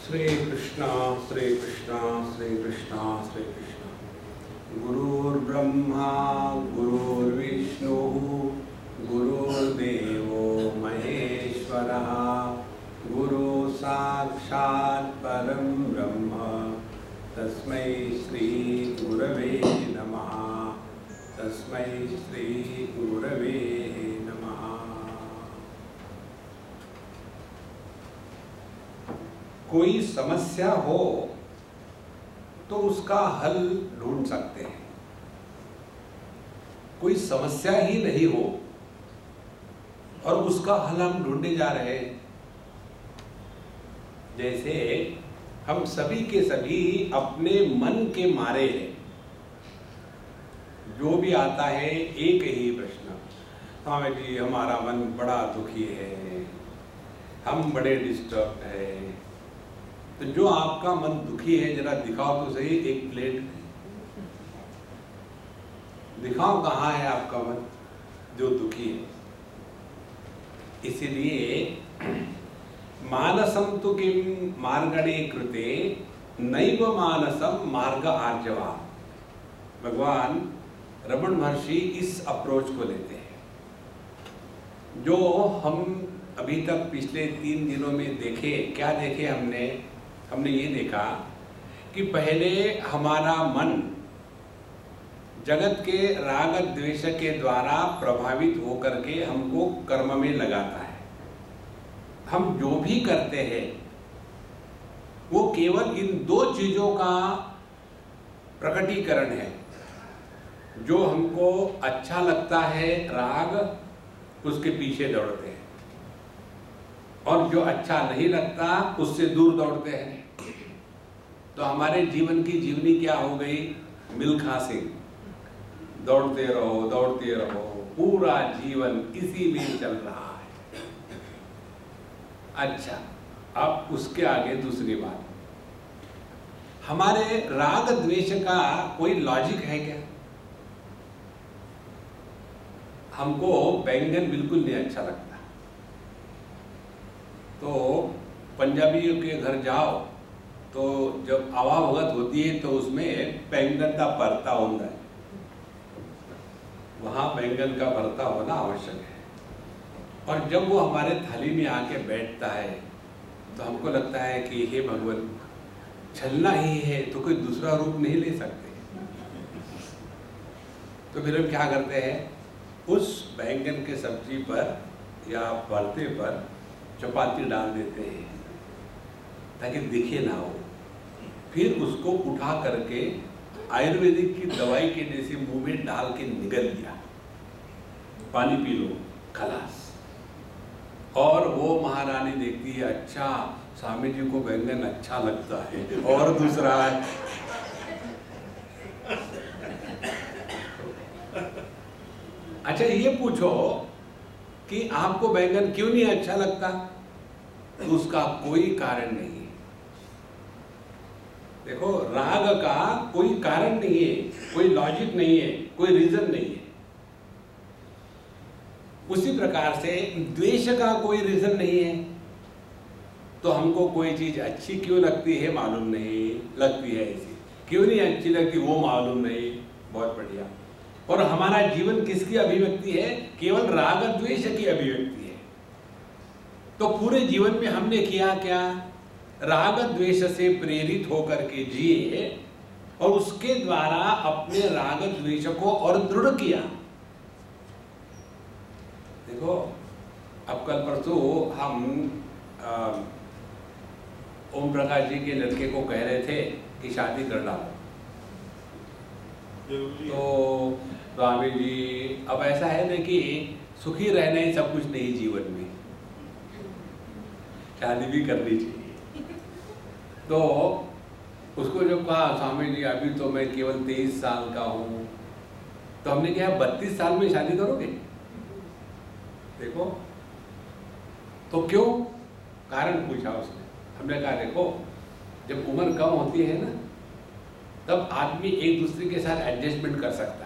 श्री कृष्णा श्री कृष्णा श्री कृष्णा श्री कृष्णा। गुरुर्ब्रह्मा गुरुर्विष्णु गुरुर्देवो महेश्वरः गुरु साक्षात् परं ब्रह्म तस्मै श्री गुरवे नमः। तस्मै श्री गुरवे नमः। कोई समस्या हो तो उसका हल ढूंढ सकते हैं। कोई समस्या ही नहीं हो और उसका हल हम ढूंढे जा रहे हैं। जैसे हम सभी के सभी अपने मन के मारे हैं। जो भी आता है एक ही प्रश्न, स्वामी जी हमारा मन बड़ा दुखी है, हम बड़े डिस्टर्ब हैं। तो जो आपका मन दुखी है जरा दिखाओ तो सही, एक प्लेट दिखाओ कहाँ है आपका मन जो दुखी है। इसीलिए मानसम तु किम मार्गणे कृते नैव मानसम मार्ग आर्जवा। भगवान रमण महर्षि इस अप्रोच को लेते हैं। जो हम अभी तक पिछले 3 दिनों में देखे, क्या देखे हमने ये देखा कि पहले हमारा मन जगत के राग द्वेष के द्वारा प्रभावित होकर के हमको कर्म में लगाता है। हम जो भी करते हैं वो केवल इन 2 चीजों का प्रकटीकरण है। जो हमको अच्छा लगता है राग, उसके पीछे दौड़ते हैं, और जो अच्छा नहीं लगता उससे दूर दौड़ते हैं। तो हमारे जीवन की जीवनी क्या हो गई? मिल्खा सिंह, दौड़ते रहो, पूरा जीवन इसी में चल रहा है। अच्छा, अब उसके आगे दूसरी बात, हमारे राग द्वेष का कोई लॉजिक है क्या? हमको बैंगन बिल्कुल नहीं अच्छा लगता, तो पंजाबियों के घर जाओ तो जब आवा भगत होती है तो उसमें बैंगन का भरता होता है। वहाँ बैंगन का भरता होना आवश्यक है। और जब वो हमारे थाली में आके बैठता है तो हमको लगता है कि हे भगवान, छलना ही है तो कोई दूसरा रूप नहीं ले सकते। तो फिर हम क्या करते हैं? उस बैंगन के सब्जी पर या भरते पर चपाती डाल देते हैं ताकि दिखे ना हो। फिर उसको उठा करके आयुर्वेदिक की दवाई के जैसे मुंह में डाल के निगल लिया, पानी पी लो, खलास। और वो महारानी देखती है, अच्छा स्वामी जी को बैंगन अच्छा लगता है, और दूसरा है। अच्छा, ये पूछो कि आपको बैंगन क्यों नहीं अच्छा लगता? तो उसका कोई कारण नहीं है। देखो, राग का कोई कारण नहीं है, कोई लॉजिक नहीं है, कोई रीजन नहीं है। उसी प्रकार से द्वेष का कोई रीजन नहीं है। तो हमको कोई चीज अच्छी क्यों लगती है मालूम नहीं, लगती है ऐसी, क्यों नहीं अच्छी लगती वो मालूम नहीं। बहुत बढ़िया। और हमारा जीवन किसकी अभिव्यक्ति है? केवल राग द्वेष की अभिव्यक्ति है। तो पूरे जीवन में हमने किया क्या? राग द्वेष से प्रेरित होकर के जिए और उसके द्वारा अपने राग द्वेष को और दृढ़ किया। देखो, अब कल परसों हम ओम प्रकाश जी के लड़के को कह रहे थे कि शादी कर डालो। तो स्वामी जी, अब ऐसा है ना कि सुखी रहना ही सब कुछ नहीं जीवन में, शादी भी करनी चाहिए। तो उसको जब कहा, स्वामी जी अभी तो मैं केवल 23 साल का हूँ, तो हमने कहा 32 साल में शादी करोगे? देखो, तो क्यों? कारण पूछा उसने। हमने कहा देखो, जब उम्र कम होती है ना, तब आदमी एक दूसरे के साथ एडजस्टमेंट कर सकता है।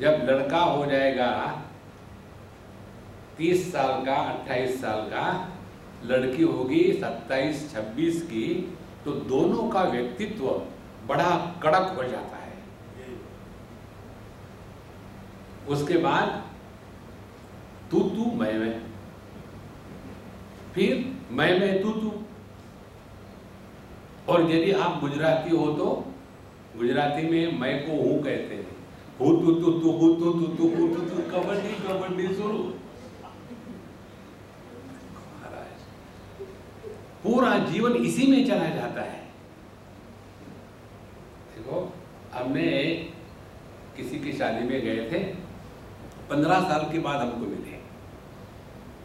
जब लड़का हो जाएगा 30 साल का, 28 साल का, लड़की होगी 27-26 की, तो दोनों का व्यक्तित्व बड़ा कड़क हो जाता है। उसके बाद तू तू मैं, फिर मैं तू तू। और यदि आप गुजराती हो तो गुजराती में मैं को हूँ कहते हैं, हूँ तू तू तू, हूँ तू तू तू, हूँ तू तू, कबड्डी कबड्डी शुरू। पूरा जीवन इसी में चला जाता है। देखो, हमने किसी की शादी में गए थे, 15 साल के बाद हमको मिले।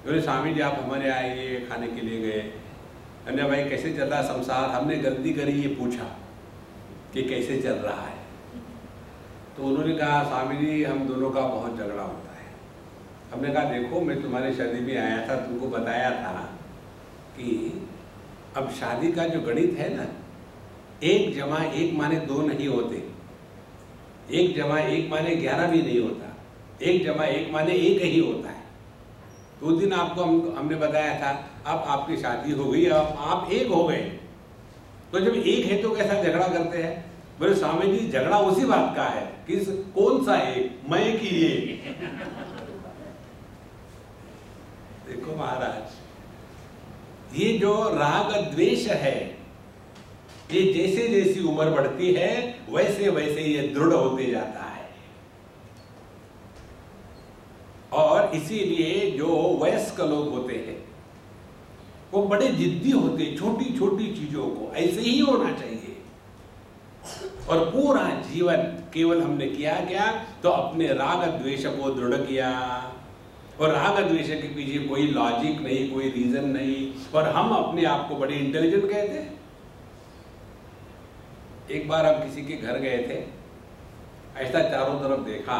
बोले स्वामी जी आप हमारे आए खाने के लिए गए। हमने भाई कैसे चल रहा संसार, हमने गलती करी ये पूछा कि कैसे चल रहा है। तो उन्होंने कहा स्वामी जी हम दोनों का बहुत झगड़ा होता है। हमने कहा देखो मैं तुम्हारी शादी में आया था, तुमको बताया था कि अब शादी का जो गणित है ना, 1 जमा 1 माने 2 नहीं होते, 1 जमा 1 माने 11 भी नहीं होता, 1 जमा 1 माने 1 ही होता है। तो उस दिन आपको हमने बताया था अब आपकी शादी हो गई, अब आप 1 हो गए, तो जब 1 है तो कैसा झगड़ा करते हैं। बोले स्वामी जी झगड़ा उसी बात का है, किस कौन सा 1, मैं की ये। देखो महाराज, ये जो राग द्वेष है, ये जैसे जैसी उम्र बढ़ती है वैसे वैसे ये दृढ़ होते जाता है। और इसीलिए जो वयस्क लोग होते हैं वो बड़े जिद्दी होते हैं, छोटी छोटी चीजों को ऐसे ही होना चाहिए। और पूरा जीवन केवल हमने किया क्या, तो अपने राग द्वेष को दृढ़ किया। और राग द्वेष के पीछे कोई लॉजिक नहीं, कोई रीजन नहीं, और हम अपने आप को बड़े इंटेलिजेंट कहते हैं। एक बार हम किसी के घर गए थे, ऐसा चारों तरफ देखा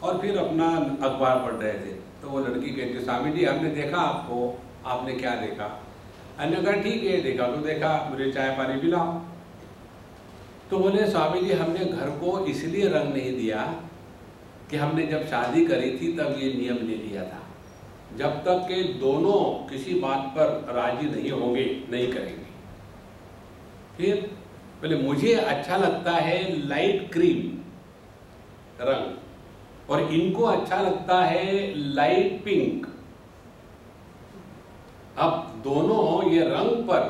और फिर अपना अखबार पढ़ रहे थे। तो वो लड़की कहती स्वामी जी हमने देखा आपको, आपने क्या देखा। अन्य कहा ठीक है देखा तो देखा, मुझे चाय पानी पिलाओ। तो बोले स्वामी जी हमने घर को इसलिए रंग नहीं दिया कि हमने जब शादी करी थी तब ये नियम ले लिया था, जब तक के दोनों किसी बात पर राजी नहीं होंगे नहीं करेंगे। फिर बोले मुझे अच्छा लगता है लाइट क्रीम रंग, और इनको अच्छा लगता है लाइट पिंक। अब दोनों ये रंग पर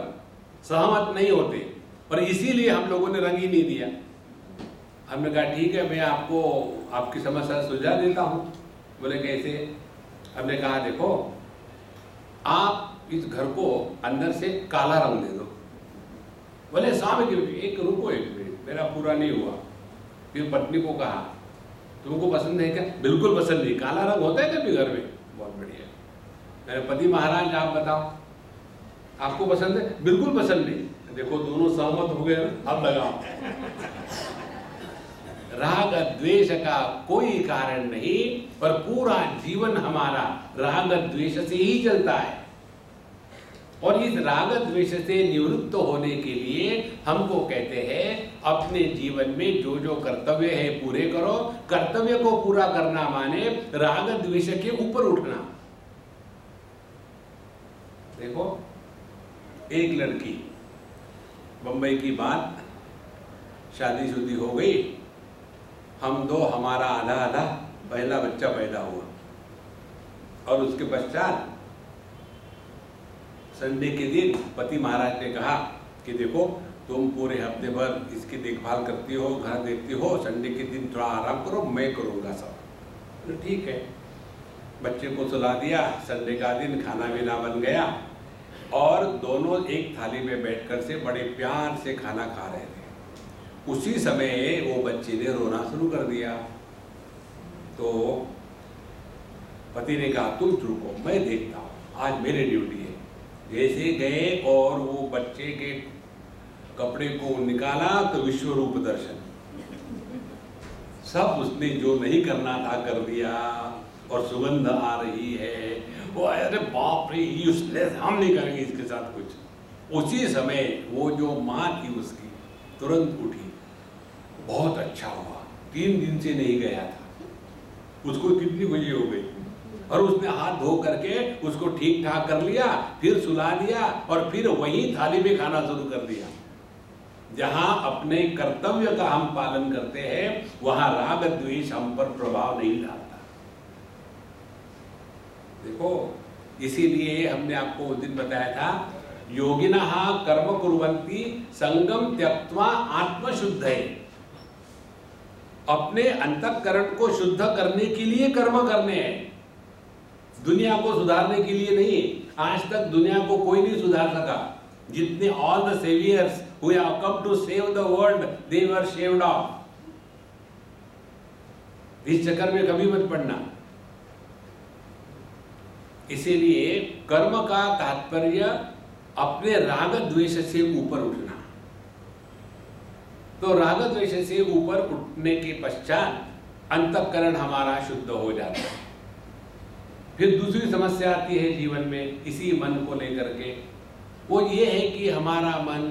सहमत नहीं होते, और इसीलिए हम लोगों ने रंग ही नहीं दिया। हमने कहा ठीक है मैं आपको आपकी समस्या सुलझा देता हूं। बोले कैसे। हमने कहा देखो आप इस घर को अंदर से काला रंग दे दो। बोले स्वामी जी एक रुको एक मिनट, मेरा पूरा नहीं हुआ। फिर पत्नी को कहा तुमको पसंद है क्या। बिल्कुल पसंद नहीं। काला रंग होता है कभी घर में। बहुत बढ़िया। मेरे पति महाराज आप बताओ आपको पसंद है। बिल्कुल पसंद नहीं। देखो दोनों सहमत हो गए। अब लगाओ। राग द्वेष का कोई कारण नहीं, पर पूरा जीवन हमारा राग द्वेष से ही चलता है। और इस राग द्वेष से निवृत्त होने के लिए हमको कहते हैं अपने जीवन में जो जो कर्तव्य है पूरे करो। कर्तव्य को पूरा करना माने राग द्वेष के ऊपर उठना। देखो एक लड़की, बंबई की बात, शादीशुदी हो गई, हम दो, हमारा आधा आधा, पहला बच्चा पैदा हुआ। और उसके पश्चात संडे के दिन पति महाराज ने कहा कि देखो तुम पूरे हफ्ते भर इसकी देखभाल करती हो, घर देखती हो, संडे के दिन थोड़ा आराम करो, मैं करूँगा सब। तो ठीक है, बच्चे को सुला दिया। संडे का दिन खाना पीना बन गया और दोनों एक थाली में बैठकर से बड़े प्यार से खाना खा रहे थे। उसी समय वो बच्चे ने रोना शुरू कर दिया। तो पति ने कहा तुम रुको, मैं देखता हूँ, आज मेरी ड्यूटी है। जैसे गए और वो बच्चे के कपड़े को निकाला तो विश्व रूप दर्शन। सब उसने जो नहीं करना था कर दिया। और सुगंध आ रही है, वो अरे बाप रे यूजलेस, हम नहीं करेंगे इसके साथ कुछ। उसी समय वो जो माँ थी उसकी तुरंत उठी। बहुत अच्छा हुआ, 3 दिन से नहीं गया था, उसको कितनी खुशी हो गई। और उसने हाथ धो करके उसको ठीक ठाक कर लिया, फिर सुला दिया और फिर वही थाली में खाना शुरू कर दिया। जहां अपने कर्तव्य का हम पालन करते हैं वहां राग द्वेष हम पर प्रभाव नहीं डालता। देखो, इसीलिए हमने आपको उस दिन बताया था, योगिनः कर्म कुर्वन्ति संगम त्यक्त्वा आत्मशुद्धये। अपने अंतःकरण को शुद्ध करने के लिए कर्म करने हैं, दुनिया को सुधारने के लिए नहीं। आज तक दुनिया को कोई नहीं सुधार सका। जितने all the saviours who have come to save the world, they were shaved off. इस चक्कर में कभी मत पड़ना। इसीलिए कर्म का तात्पर्य अपने राग द्वेष से ऊपर उठना। तो राग द्वेष से ऊपर उठने के पश्चात अंतःकरण हमारा शुद्ध हो जाता है। फिर दूसरी समस्या आती है जीवन में इसी मन को लेकर के, वो ये है कि हमारा मन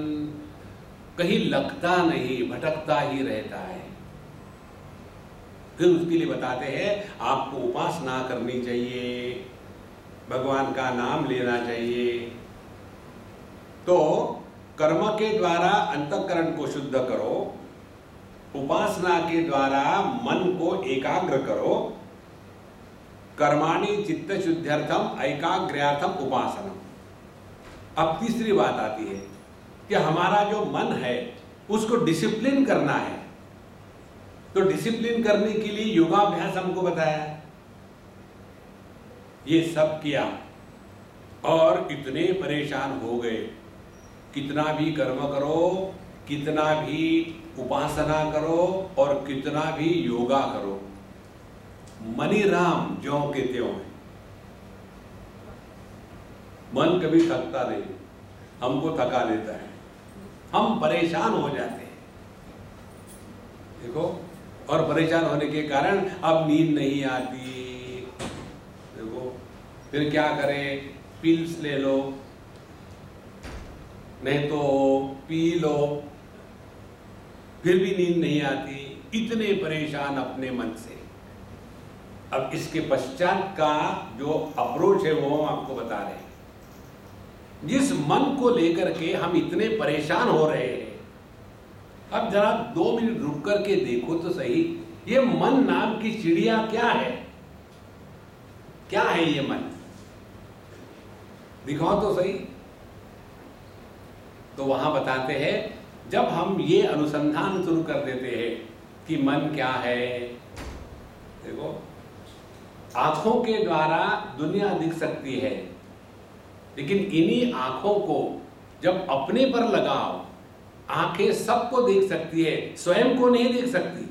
कहीं लगता नहीं, भटकता ही रहता है। फिर उसके लिए बताते हैं आपको उपासना करनी चाहिए, भगवान का नाम लेना चाहिए। तो कर्म के द्वारा अंतःकरण को शुद्ध करो, उपासना के द्वारा मन को एकाग्र करो। कर्माणि चित्त शुद्ध्यर्थम एकाग्र्यार्थम उपासनम। अब तीसरी बात आती है कि हमारा जो मन है उसको डिसिप्लिन करना है। तो डिसिप्लिन करने के लिए योगाभ्यास हमको बताया, ये सब किया और इतने परेशान हो गए। कितना भी कर्म करो, कितना भी उपासना करो और कितना भी योगा करो, मनी राम ज्यों के त्यों है। मन कभी थकता नहीं, हमको थका देता है, हम परेशान हो जाते हैं। देखो, और परेशान होने के कारण अब नींद नहीं आती। देखो, फिर क्या करें, पिल्स ले लो, नहीं तो पी लो, फिर भी नींद नहीं आती। इतने परेशान अपने मन से। अब इसके पश्चात का जो अप्रोच है वो हम आपको बता रहे हैं। जिस मन को लेकर के हम इतने परेशान हो रहे हैं, अब जरा 2 मिनट रुक करके देखो तो सही, ये मन नाम की चिड़िया क्या है? क्या है ये मन? दिखाओ तो सही। तो वहां बताते हैं, जब हम ये अनुसंधान शुरू कर देते हैं कि मन क्या है। देखो, आंखों के द्वारा दुनिया दिख सकती है, लेकिन इन्हीं आंखों को जब अपने पर लगाओ, आंखें सबको देख सकती है, स्वयं को नहीं देख सकती।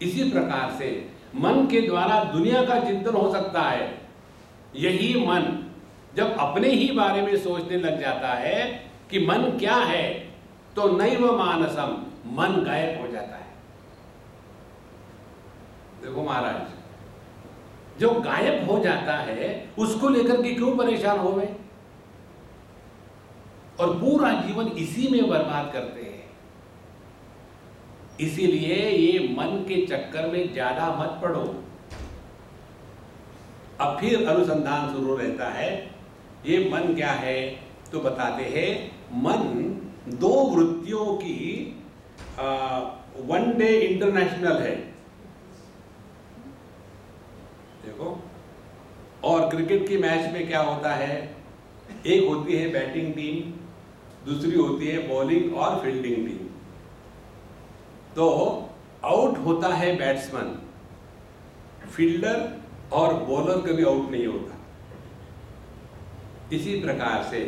इसी प्रकार से मन के द्वारा दुनिया का चिंतन हो सकता है। यही मन जब अपने ही बारे में सोचने लग जाता है कि मन क्या है, तो नैव मानसम, मन गायब हो जाता है। देखो महाराज, जो गायब हो जाता है उसको लेकर के क्यों परेशान हो गए और पूरा जीवन इसी में बर्बाद करते हैं। इसीलिए ये मन के चक्कर में ज्यादा मत पड़ो। अब फिर अनुसंधान शुरू रहता है, ये मन क्या है? तो बताते हैं, मन 2 वृत्तियों की 1 डे इंटरनेशनल है। देखो, और क्रिकेट की मैच में क्या होता है, एक होती है बैटिंग टीम, दूसरी होती है बॉलिंग और फील्डिंग टीम। तो आउट होता है बैट्समैन, फील्डर और बॉलर कभी आउट नहीं होता। इसी प्रकार से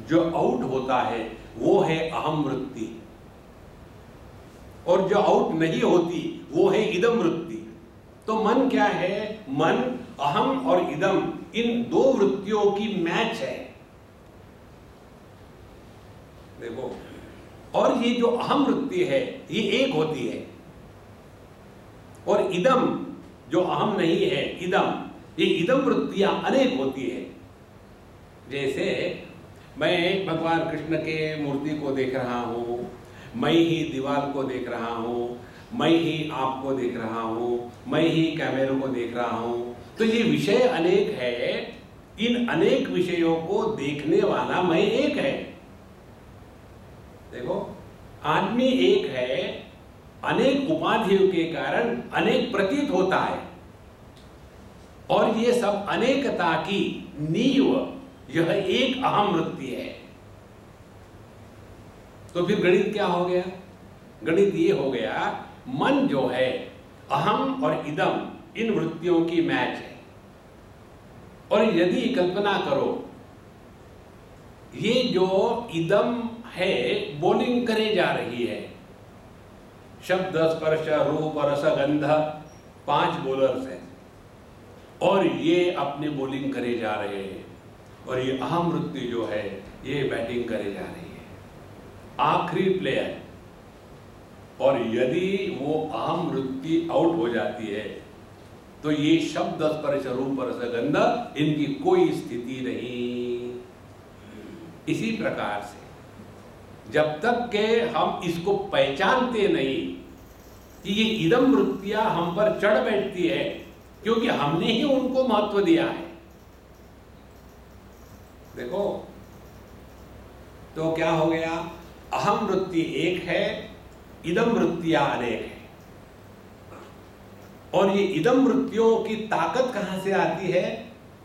जो आउट होता है वो है अहम वृत्ति, और जो आउट नहीं होती वो है इदम वृत्ति। तो मन क्या है? मन अहम और इदम, इन 2 वृत्तियों की मैच है। देखो, और ये जो अहम वृत्ति है ये एक होती है, और इदम जो अहम नहीं है, इदम, ये इदम वृत्तियां अनेक होती है। जैसे मैं भगवान कृष्ण के मूर्ति को देख रहा हूं, मैं ही दीवार को देख रहा हूं, मैं ही आपको देख रहा हूं, मैं ही कैमरे को देख रहा हूं। तो ये विषय अनेक है, इन अनेक विषयों को देखने वाला मैं एक है। देखो, आदमी एक है, अनेक उपाधियों के कारण अनेक प्रतीत होता है, और ये सब अनेकता की नींव यह एक अहम वृत्ति है। तो फिर गणित क्या हो गया? गणित ये हो गया, मन जो है अहम और इदम इन वृत्तियों की मैच है। और यदि कल्पना करो, ये जो इदम है बॉलिंग करे जा रही है, शब्द स्पर्श रूप रस गंध 5 बॉलर्स हैं, और ये अपने बॉलिंग करे जा रहे हैं, और ये अहम वृत्ति जो है ये बैटिंग करे जा रही है, आखिरी प्लेयर। और यदि वो अहम वृत्ति आउट हो जाती है तो ये शब्द स्पर्श रूप रस गंध इनकी कोई स्थिति नहीं। इसी प्रकार से जब तक के हम इसको पहचानते नहीं कि ये इदम वृत्तियां हम पर चढ़ बैठती है, क्योंकि हमने ही उनको महत्व दिया है। देखो, तो क्या हो गया? अहम वृत्ति एक है, इदम वृत्तियां अनेक है। और ये इदम वृत्तियों की ताकत कहां से आती है?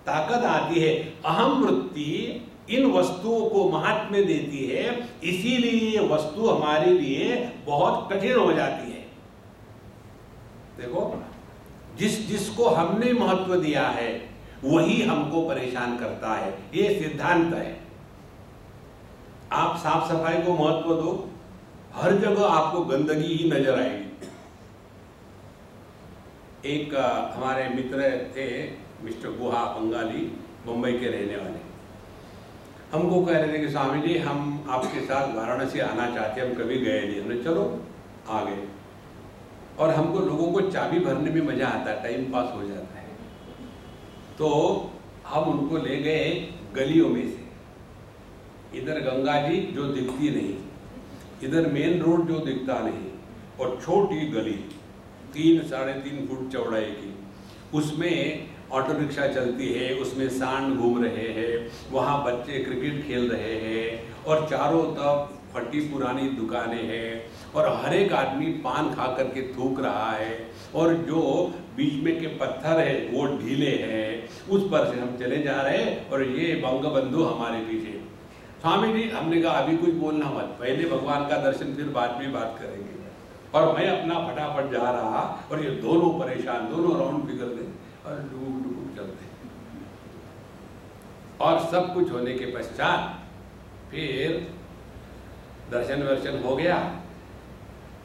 ताकत आती है, अहम वृत्ति इन वस्तुओं को महात्म्य देती है, इसीलिए ये वस्तु हमारे लिए बहुत कठिन हो जाती है। देखो, जिसको हमने महत्व दिया है वही हमको परेशान करता है, ये सिद्धांत है। आप साफ सफाई को महत्व दो, हर जगह आपको गंदगी ही नजर आएगी। एक हमारे मित्र थे, मिस्टर गुहा, बंगाली, मुंबई के रहने वाले, हमको कह रहे थे कि स्वामी जी हम आपके साथ वाराणसी आना चाहते हैं, हम कभी गए नहीं। हमने चलो आ गए। और हमको लोगों को चाबी भरने में मजा आता है, टाइम पास हो जाता है। तो हम उनको ले गए गलियों में से, इधर गंगा जी जो दिखती नहीं, इधर मेन रोड जो दिखता नहीं, और छोटी गली 3-3.5 फुट चौड़ाई की, उसमें ऑटो रिक्शा चलती है, उसमें सांड घूम रहे हैं, वहाँ बच्चे क्रिकेट खेल रहे हैं, और चारों तरफ फटी पुरानी दुकानें हैं, और हर एक आदमी पान खा करके थूक रहा है, और जो बीच में के पत्थर है वो ढीले हैं, उस पर से हम चले जा रहे हैं, और ये बंगबंधु हमारे पीछे। स्वामी जी, हमने कहा अभी कुछ बोलना मत, पहले भगवान का दर्शन, फिर बाद में बात करेंगे। और मैं अपना फटाफट जा रहा, और ये दोनों परेशान, दोनों राउंड फिगर दे और डूब डूब चलते। और सब कुछ होने के पश्चात फिर दर्शन वर्शन हो गया,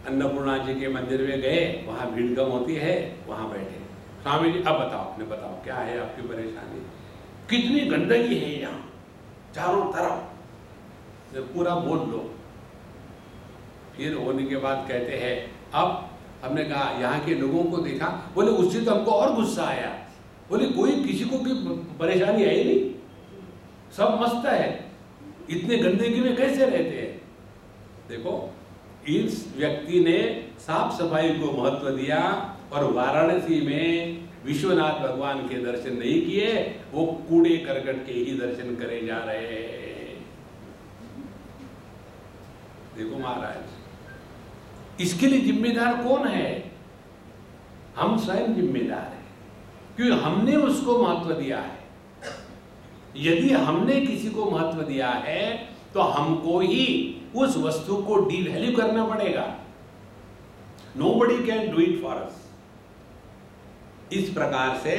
अन्नपूर्णा जी के मंदिर में गए, वहाँ भीड़ कम होती है, वहाँ बैठे। स्वामी जी अब बताओ, आपने बताओ क्या है आपकी परेशानी, कितनी गंदगी है यहाँ चारों तरफ, पूरा बोल लो। फिर होने के बाद कहते हैं, अब हमने कहा यहाँ के लोगों को देखा, बोले उससे तो हमको और गुस्सा आया, बोले कोई किसी को की परेशानी आई नहीं, सब मस्त है, इतने गंदगी में कैसे रहते हैं। देखो, इस व्यक्ति ने साफ सफाई को महत्व दिया, और वाराणसी में विश्वनाथ भगवान के दर्शन नहीं किए, वो कूड़े करकट के ही दर्शन करे जा रहे हैं। देखो महाराज, इसके लिए जिम्मेदार कौन है? हम स्वयं जिम्मेदार हैं, क्योंकि हमने उसको महत्व दिया है। यदि हमने किसी को महत्व दिया है तो हमको ही उस वस्तु को डिवैल्यू करना पड़ेगा। Nobody can do it for us. इस प्रकार से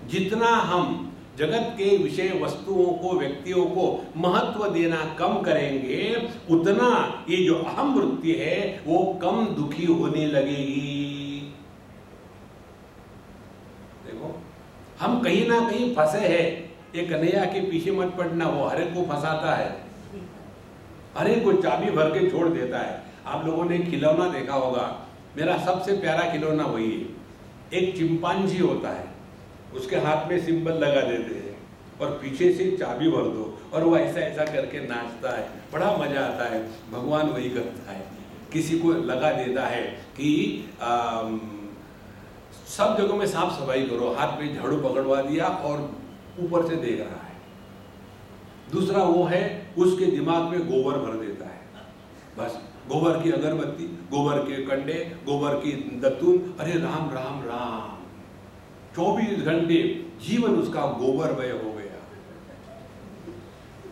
जितना हम जगत के विषय वस्तुओं को, व्यक्तियों को महत्व देना कम करेंगे, उतना ये जो अहम वृत्ति है वो कम दुखी होने लगेगी। देखो, हम कहीं ना कहीं फंसे हैं। ये कन्हैया के पीछे मत पड़ना, वो हर एक को फंसाता है, हर एक को चाबी भर के छोड़ देता है। आप लोगों ने खिलौना देखा होगा, मेरा सबसे प्यारा खिलौना वही है। एक चिंपांजी होता है, उसके हाथ में सिंबल लगा देते हैं और पीछे से चाबी भर दो, और वो ऐसा ऐसा करके नाचता है, बड़ा मजा आता है। भगवान वही करता है, किसी को लगा देता है कि सब जगहों में साफ सफाई करो, हाथ में झाड़ू पकड़वा दिया और ऊपर से देख रहा है। दूसरा वो है उसके दिमाग में गोबर भर देता है, बस गोबर की अगरबत्ती, गोबर के कंडे, गोबर की दत्तून, अरे राम राम राम, 24 घंटे जीवन उसका गोबरमय हो गया।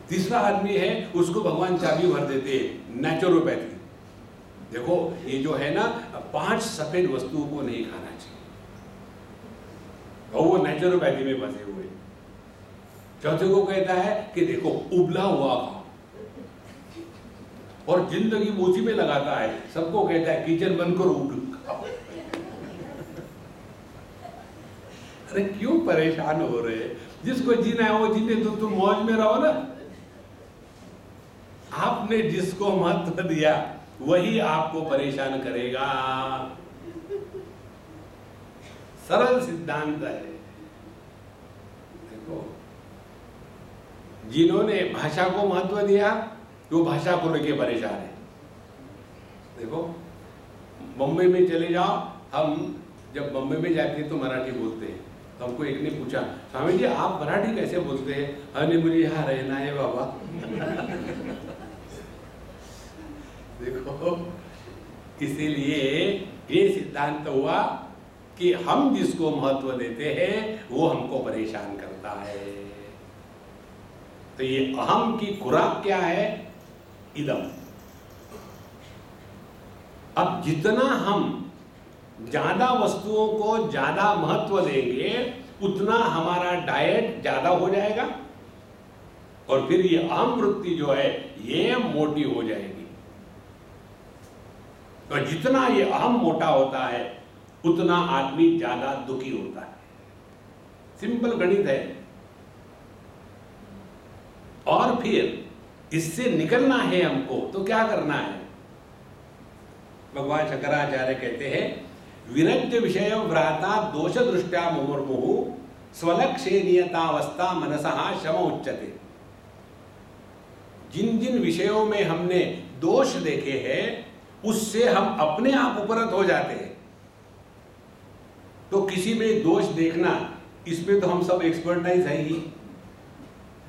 तीसरा आदमी है उसको भगवान चाबी भर देते हैं, नेचुरोपैथी। देखो ये जो है ना 5 सफेद वस्तुओं को नहीं खाना चाहिए, और वो नेचुरोपैथी में फंसे हुए। चौथे को कहता है कि देखो उबला हुआ खाओ, और जिंदगी उसी में लगाता है। सबको कहता है किचन बंद करो, उबल खाओ। अरे क्यों परेशान हो रहे हैं? जिसको जीना है वो जीने तो तुम मौज में रहो ना। आपने जिसको महत्व दिया वही आपको परेशान करेगा। सरल सिद्धांत है। देखो जिन्होंने भाषा को महत्व दिया वो भाषा को लेके परेशान है। देखो बम्बई में चले जाओ, हम जब बम्बई में जाते हैं तो मराठी बोलते हैं। तो हमको एक ने पूछा, स्वामी जी आप मराठी कैसे बोलते हैं? हमने मुझे यहाँ रहना है बाबा। देखो इसीलिए ये सिद्धांत हुआ कि हम जिसको महत्व देते हैं वो हमको परेशान करता है। तो ये अहम की खुराक क्या है? इदम। अब जितना हम ज्यादा वस्तुओं को ज्यादा महत्व देंगे उतना हमारा डाइट ज्यादा हो जाएगा, और फिर ये अहम वृत्ति जो है ये मोटी हो जाएगी। और जितना ये अहम मोटा होता है उतना आदमी ज्यादा दुखी होता है। सिंपल गणित है। और फिर इससे निकलना है हमको तो क्या करना है? भगवान शंकराचार्य कहते हैं विरज्य विषय व्राता दोष दृष्टा मुमुर्मुहु स्वलक्ष्ये नियतावस्था मनसः शम उच्यते। जिन जिन विषयों में हमने दोष देखे हैं उससे हम अपने आप उपरत हो जाते हैं। तो किसी में दोष देखना, इसमें तो हम सब एक्सपर्टाइज है ही।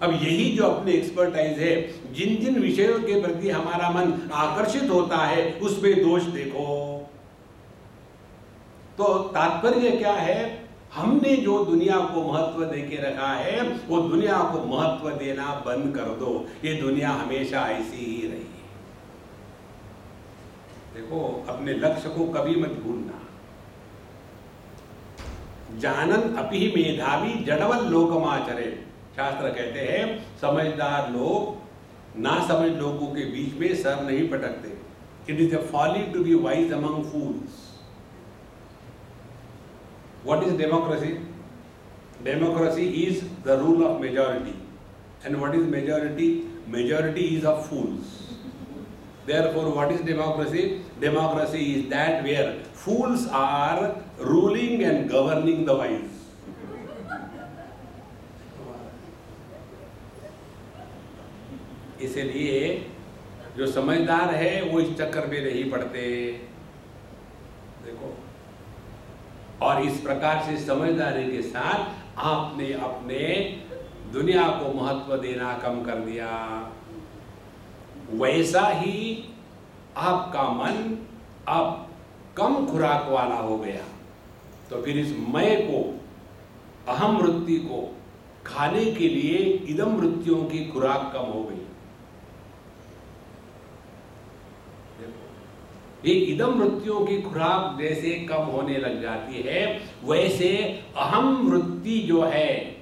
अब यही जो अपने एक्सपर्टाइज है, जिन जिन विषयों के प्रति हमारा मन आकर्षित होता है उसमें दोष देखो। तो तात्पर्य क्या है? हमने जो दुनिया को महत्व देके रखा है वो दुनिया को महत्व देना बंद कर दो। ये दुनिया हमेशा ऐसी ही रही। देखो अपने लक्ष्य को कभी मत भूलना। जानन अपि मेधावी जड़वल लोकमाचरे। शास्त्र कहते हैं समझदार लोग ना समझ लोगों के बीच में सर नहीं पटकते। It is a folly to be wise among fools. What is democracy? Democracy is the rule of majority. And what is majority? Majority is of fools. Therefore, what is democracy? Democracy is that where fools are ruling and governing the wise. इसलिए जो समझदार है वो इस चक्कर में नहीं पड़ते। देखो, और इस प्रकार से समझदारी के साथ आपने अपने दुनिया को महत्व देना कम कर दिया। वैसा ही आपका मन अब कम खुराक वाला हो गया। तो फिर इस मैं को, अहम वृत्ति को खाने के लिए इदम वृत्तियों की खुराक कम हो गई। ये इदम वृत्तियों की खुराक जैसे कम होने लग जाती है वैसे अहम वृत्ति जो है,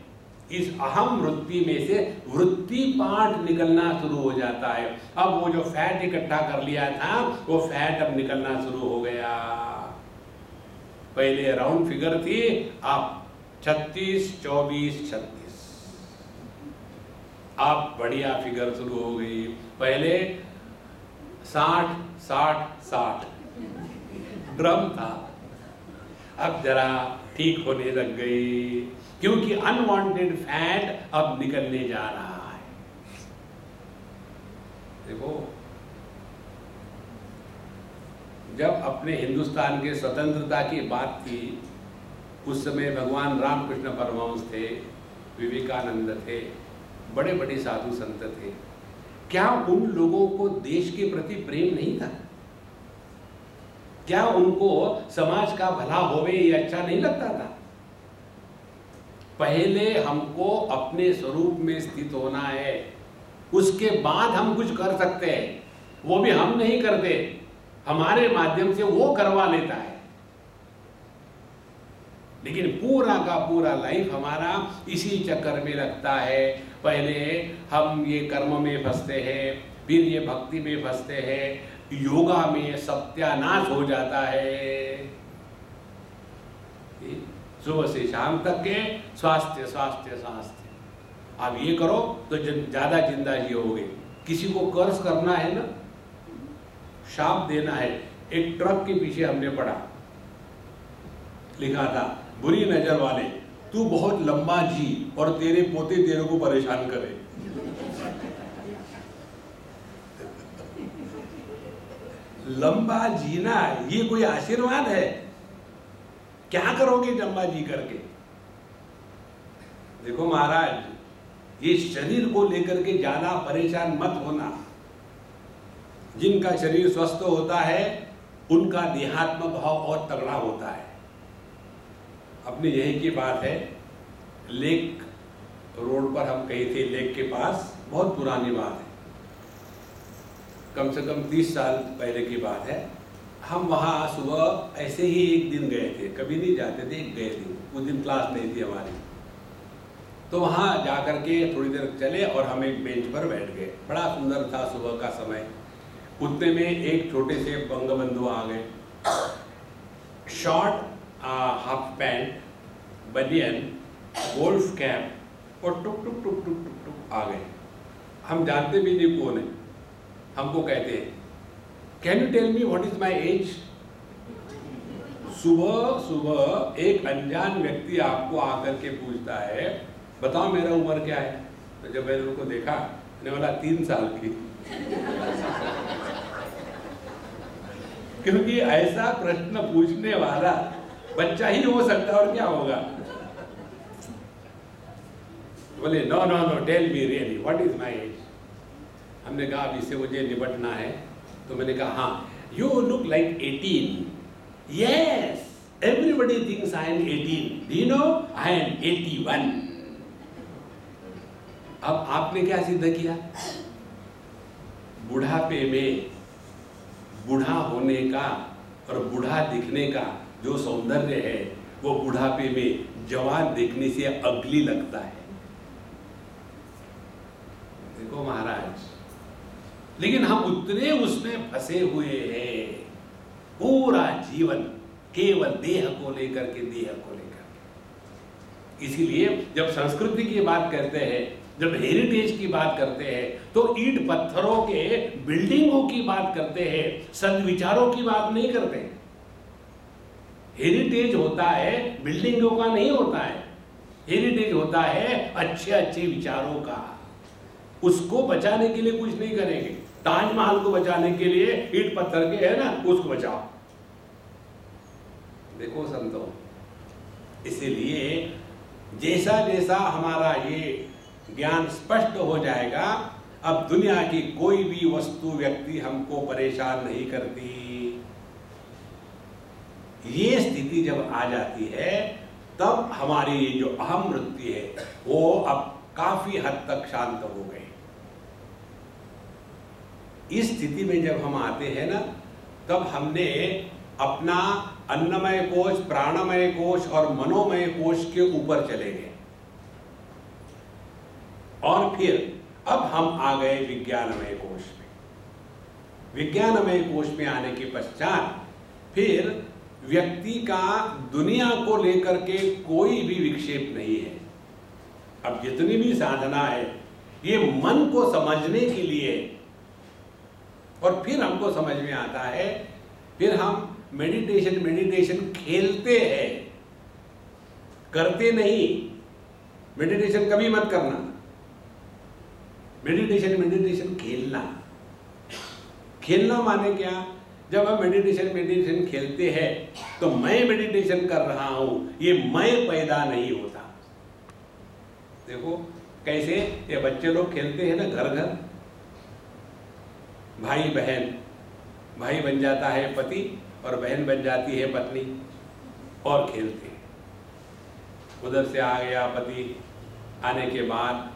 इस अहम वृत्ति में से वृत्ति पाठ निकलना शुरू हो जाता है। अब वो जो फैट इकट्ठा कर लिया था वो फैट अब निकलना शुरू हो गया। पहले राउंड फिगर थी, अब 36, 24, 36। अब बढ़िया फिगर शुरू हो गई। पहले 60, 60, 60 ड्रम था, अब जरा ठीक होने लग गई, क्योंकि अनवांटेड फैट अब निकलने जा रहा है। देखो, जब अपने हिंदुस्तान के स्वतंत्रता की बात थी उस समय भगवान रामकृष्ण परमहंस थे, विवेकानंद थे, बड़े बड़े साधु संत थे। क्या उन लोगों को देश के प्रति प्रेम नहीं था? क्या उनको समाज का भला होवे ये अच्छा नहीं लगता था? पहले हमको अपने स्वरूप में स्थित होना है, उसके बाद हम कुछ कर सकते हैं। वो भी हम नहीं करते, हमारे माध्यम से वो करवा लेता है। लेकिन पूरा का पूरा लाइफ हमारा इसी चक्कर में लगता है। पहले हम ये कर्म में फंसते हैं, फिर ये भक्ति में फंसते हैं, योगा में सत्यानाश हो जाता है। सुबह से शाम तक के स्वास्थ्य स्वास्थ्य स्वास्थ्य। आप ये करो तो ज्यादा जिंदा जियोगे। किसी को कर्ज करना है ना, शाप देना है। एक ट्रक के पीछे हमने पढ़ा, लिखा था, बुरी नजर वाले तू बहुत लंबा जी और तेरे पोते तेरे को परेशान करे। लंबा जीना ये कोई आशीर्वाद है? क्या करोगे लंबा जी करके? देखो महाराज, ये शरीर को लेकर के ज्यादा परेशान मत होना। जिनका शरीर स्वस्थ होता है उनका देहात्म भाव और तगड़ा होता है। अपने यही की बात है, लेक रोड पर हम कहीं थे, लेक के पास, बहुत पुरानी बात है, कम से कम 30 साल पहले की बात है। हम वहाँ सुबह ऐसे ही एक दिन गए थे, कभी नहीं जाते थे, गए थे, उस दिन क्लास नहीं थी हमारी। तो वहाँ जा कर के थोड़ी देर चले और हम एक बेंच पर बैठ गए। बड़ा सुंदर था सुबह का समय। उतने में एक छोटे से बंगबंधु आ गए, शॉर्ट हाफ पैंट, बनियन, गोल्फ कैप और टुक टुक टुक टुक टुक टुक आ गए। हम जानते भी नहीं कौन है। हमको कहते हैं, can you tell me what is my age? सुबह सुबह एक अनजान व्यक्ति आपको आकर के पूछता है, बताओ मेरा उम्र क्या है? तो जब मैंने उनको देखा, मैंने बोला 3 साल की। क्योंकि ऐसा प्रश्न पूछने वाला बच्चा ही हो सकता है, और क्या होगा? बोले no no no, tell me really what is my age. हमने कहा अब इससे मुझे निपटना है। तो मैंने कहा हाँ, you look like 18। Yes, everybody thinks I am 18, do you know I am 81। अब आपने क्या सिद्ध किया? बुढ़ापे में बूढ़ा होने का और बूढ़ा दिखने का जो सौंदर्य है वो बुढ़ापे में जवान दिखने से अगली लगता है। देखो महाराज, लेकिन हम उतने उसमें फंसे हुए हैं, पूरा जीवन केवल देह को लेकर के, देह को लेकर के। इसीलिए जब संस्कृति की बात करते हैं, जब हेरिटेज की बात करते हैं, तो ईंट पत्थरों के बिल्डिंगों की बात करते हैं, सद्विचारों की बात नहीं करते। हेरिटेज होता है बिल्डिंगों का नहीं होता है, हेरिटेज होता है अच्छे अच्छे विचारों का। उसको बचाने के लिए कुछ नहीं करेंगे। ताजमहल को बचाने के लिए ईंट पत्थर के है ना, उसको बचाओ। देखो संतों, इसीलिए जैसा जैसा हमारा ये ज्ञान स्पष्ट हो जाएगा, अब दुनिया की कोई भी वस्तु व्यक्ति हमको परेशान नहीं करती। ये स्थिति जब आ जाती है तब हमारी जो अहम वृत्ति है वो अब काफी हद तक शांत हो गई। इस स्थिति में जब हम आते हैं ना, तब हमने अपना अन्नमय कोश, प्राणमय कोश और मनोमय कोश के ऊपर चले गए, और फिर अब हम आ गए विज्ञानमय कोश में। विज्ञानमय कोश में आने के पश्चात फिर व्यक्ति का दुनिया को लेकर के कोई भी विक्षेप नहीं है। अब जितनी भी साधना है ये मन को समझने के लिए, और फिर हमको समझ में आता है, फिर हम मेडिटेशन खेलते हैं, करते नहीं। मेडिटेशन कभी मत करना। मेडिटेशन खेलना। खेलना माने क्या? जब हम मेडिटेशन खेलते हैं तो मैं मेडिटेशन कर रहा हूं, ये मैं पैदा नहीं होता। देखो कैसे ये बच्चे लोग खेलते हैं ना घर घर, भाई बहन, भाई बन जाता है पति और बहन बन जाती है पत्नी और खेलते हैं। उधर से आ गया पति, आने के बाद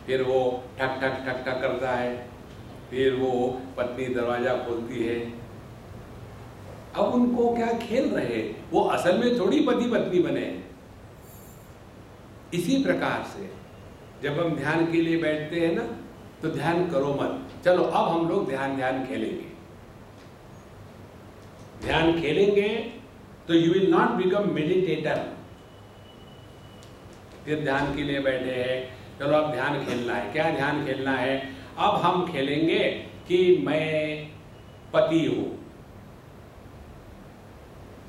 फिर वो ठक ठक ठक ठक करता है, फिर वो पत्नी दरवाजा खोलती है। अब उनको क्या खेल रहे, वो असल में थोड़ी पति पत्नी बने। इसी प्रकार से जब हम ध्यान के लिए बैठते हैं ना, तो ध्यान करो मत, चलो अब हम लोग ध्यान खेलेंगे। ध्यान खेलेंगे तो you will not become meditator. फिर ध्यान के लिए बैठे हैं, चलो अब ध्यान खेलना है। क्या ध्यान खेलना है? अब हम खेलेंगे कि मैं पति हूं।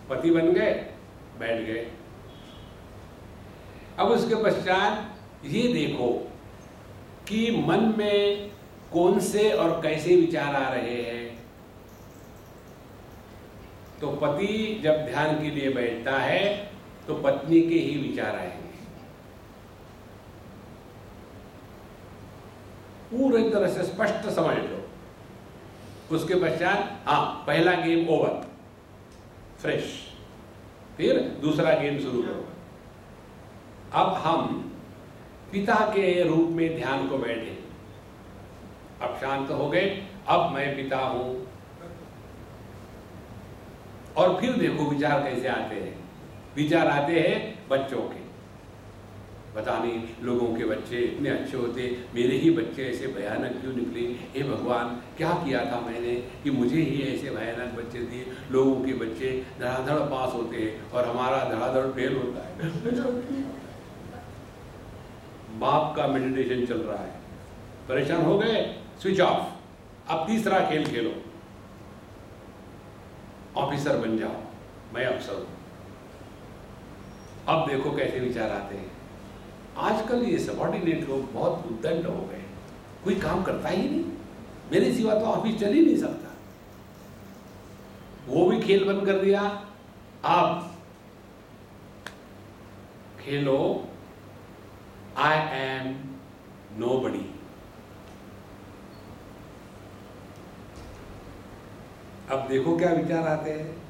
पति बन गए, बैठ गए। अब उसके पश्चात ये देखो कि मन में कौन से और कैसे विचार आ रहे हैं। तो पति जब ध्यान के लिए बैठता है तो पत्नी के ही विचार आएंगे। पूरी तरह से स्पष्ट समझ लो। उसके पश्चात हाँ, पहला गेम ओवर, फ्रेश, फिर दूसरा गेम शुरू करो। अब हम पिता के रूप में ध्यान को बैठे, अब शांत हो गए, अब मैं पिता हूं। और फिर देखो विचार कैसे आते हैं। विचार आते हैं बच्चों के, पता नहीं लोगों के बच्चे इतने अच्छे होते, मेरे ही बच्चे ऐसे भयानक क्यों निकले। हे भगवान, क्या किया था मैंने कि मुझे ही ऐसे भयानक बच्चे दिए। लोगों के बच्चे धड़ाधड़ पास होते हैं और हमारा धड़ाधड़ फेल होता है। बाप का मेडिटेशन चल रहा है, परेशान हो गए, स्विच ऑफ। अब तीसरा खेल खेलो, ऑफिसर बन जाओ, मैं अफसर हूं। अब देखो कैसे विचार आते हैं। आजकल ये सबॉर्डिनेट लोग बहुत उद्दंड हो गए, कोई काम करता ही नहीं, मेरे सिवा तो ऑफिस चल ही नहीं सकता। वो भी खेल बंद कर दिया। अब खेलो आई एम नोबडी। अब देखो क्या विचार आते हैं।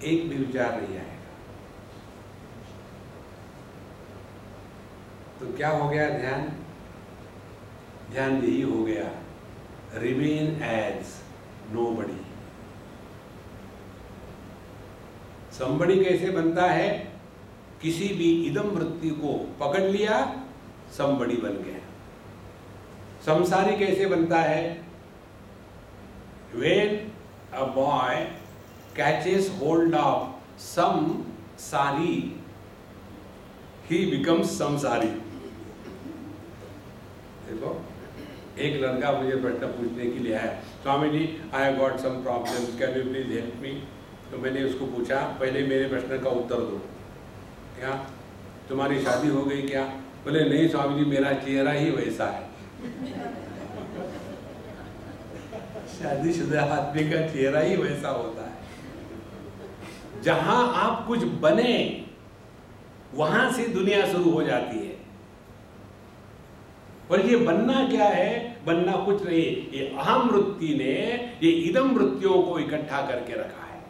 एक भी विचार नहीं आएगा। तो क्या हो गया? ध्यान यही हो गया, रिमेन एज नोबडी। समबडी कैसे बनता है? किसी भी इदम वृत्ति को पकड़ लिया, समबडी बन गया। संसारी कैसे बनता है? When a boy catches hold of some sari, he becomes samsari। देखो, एक लड़का मुझे प्रश्न पूछने के लिए आया, Swami ji I have got some problems, can you please help me. तो मैंने उसको पूछा, पहले मेरे प्रश्न का उत्तर दो, क्या तुम्हारी शादी हो गई क्या? बोले नहीं स्वामी जी, मेरा चेहरा ही वैसा है। शादीशुदा आदमी का चेहरा ही वैसा होता है। जहां आप कुछ बने वहां से दुनिया शुरू हो जाती है। और ये बनना क्या है? बनना कुछ नहीं, ये अहम वृत्ति ने ये इदम वृत्तियों को इकट्ठा करके रखा है।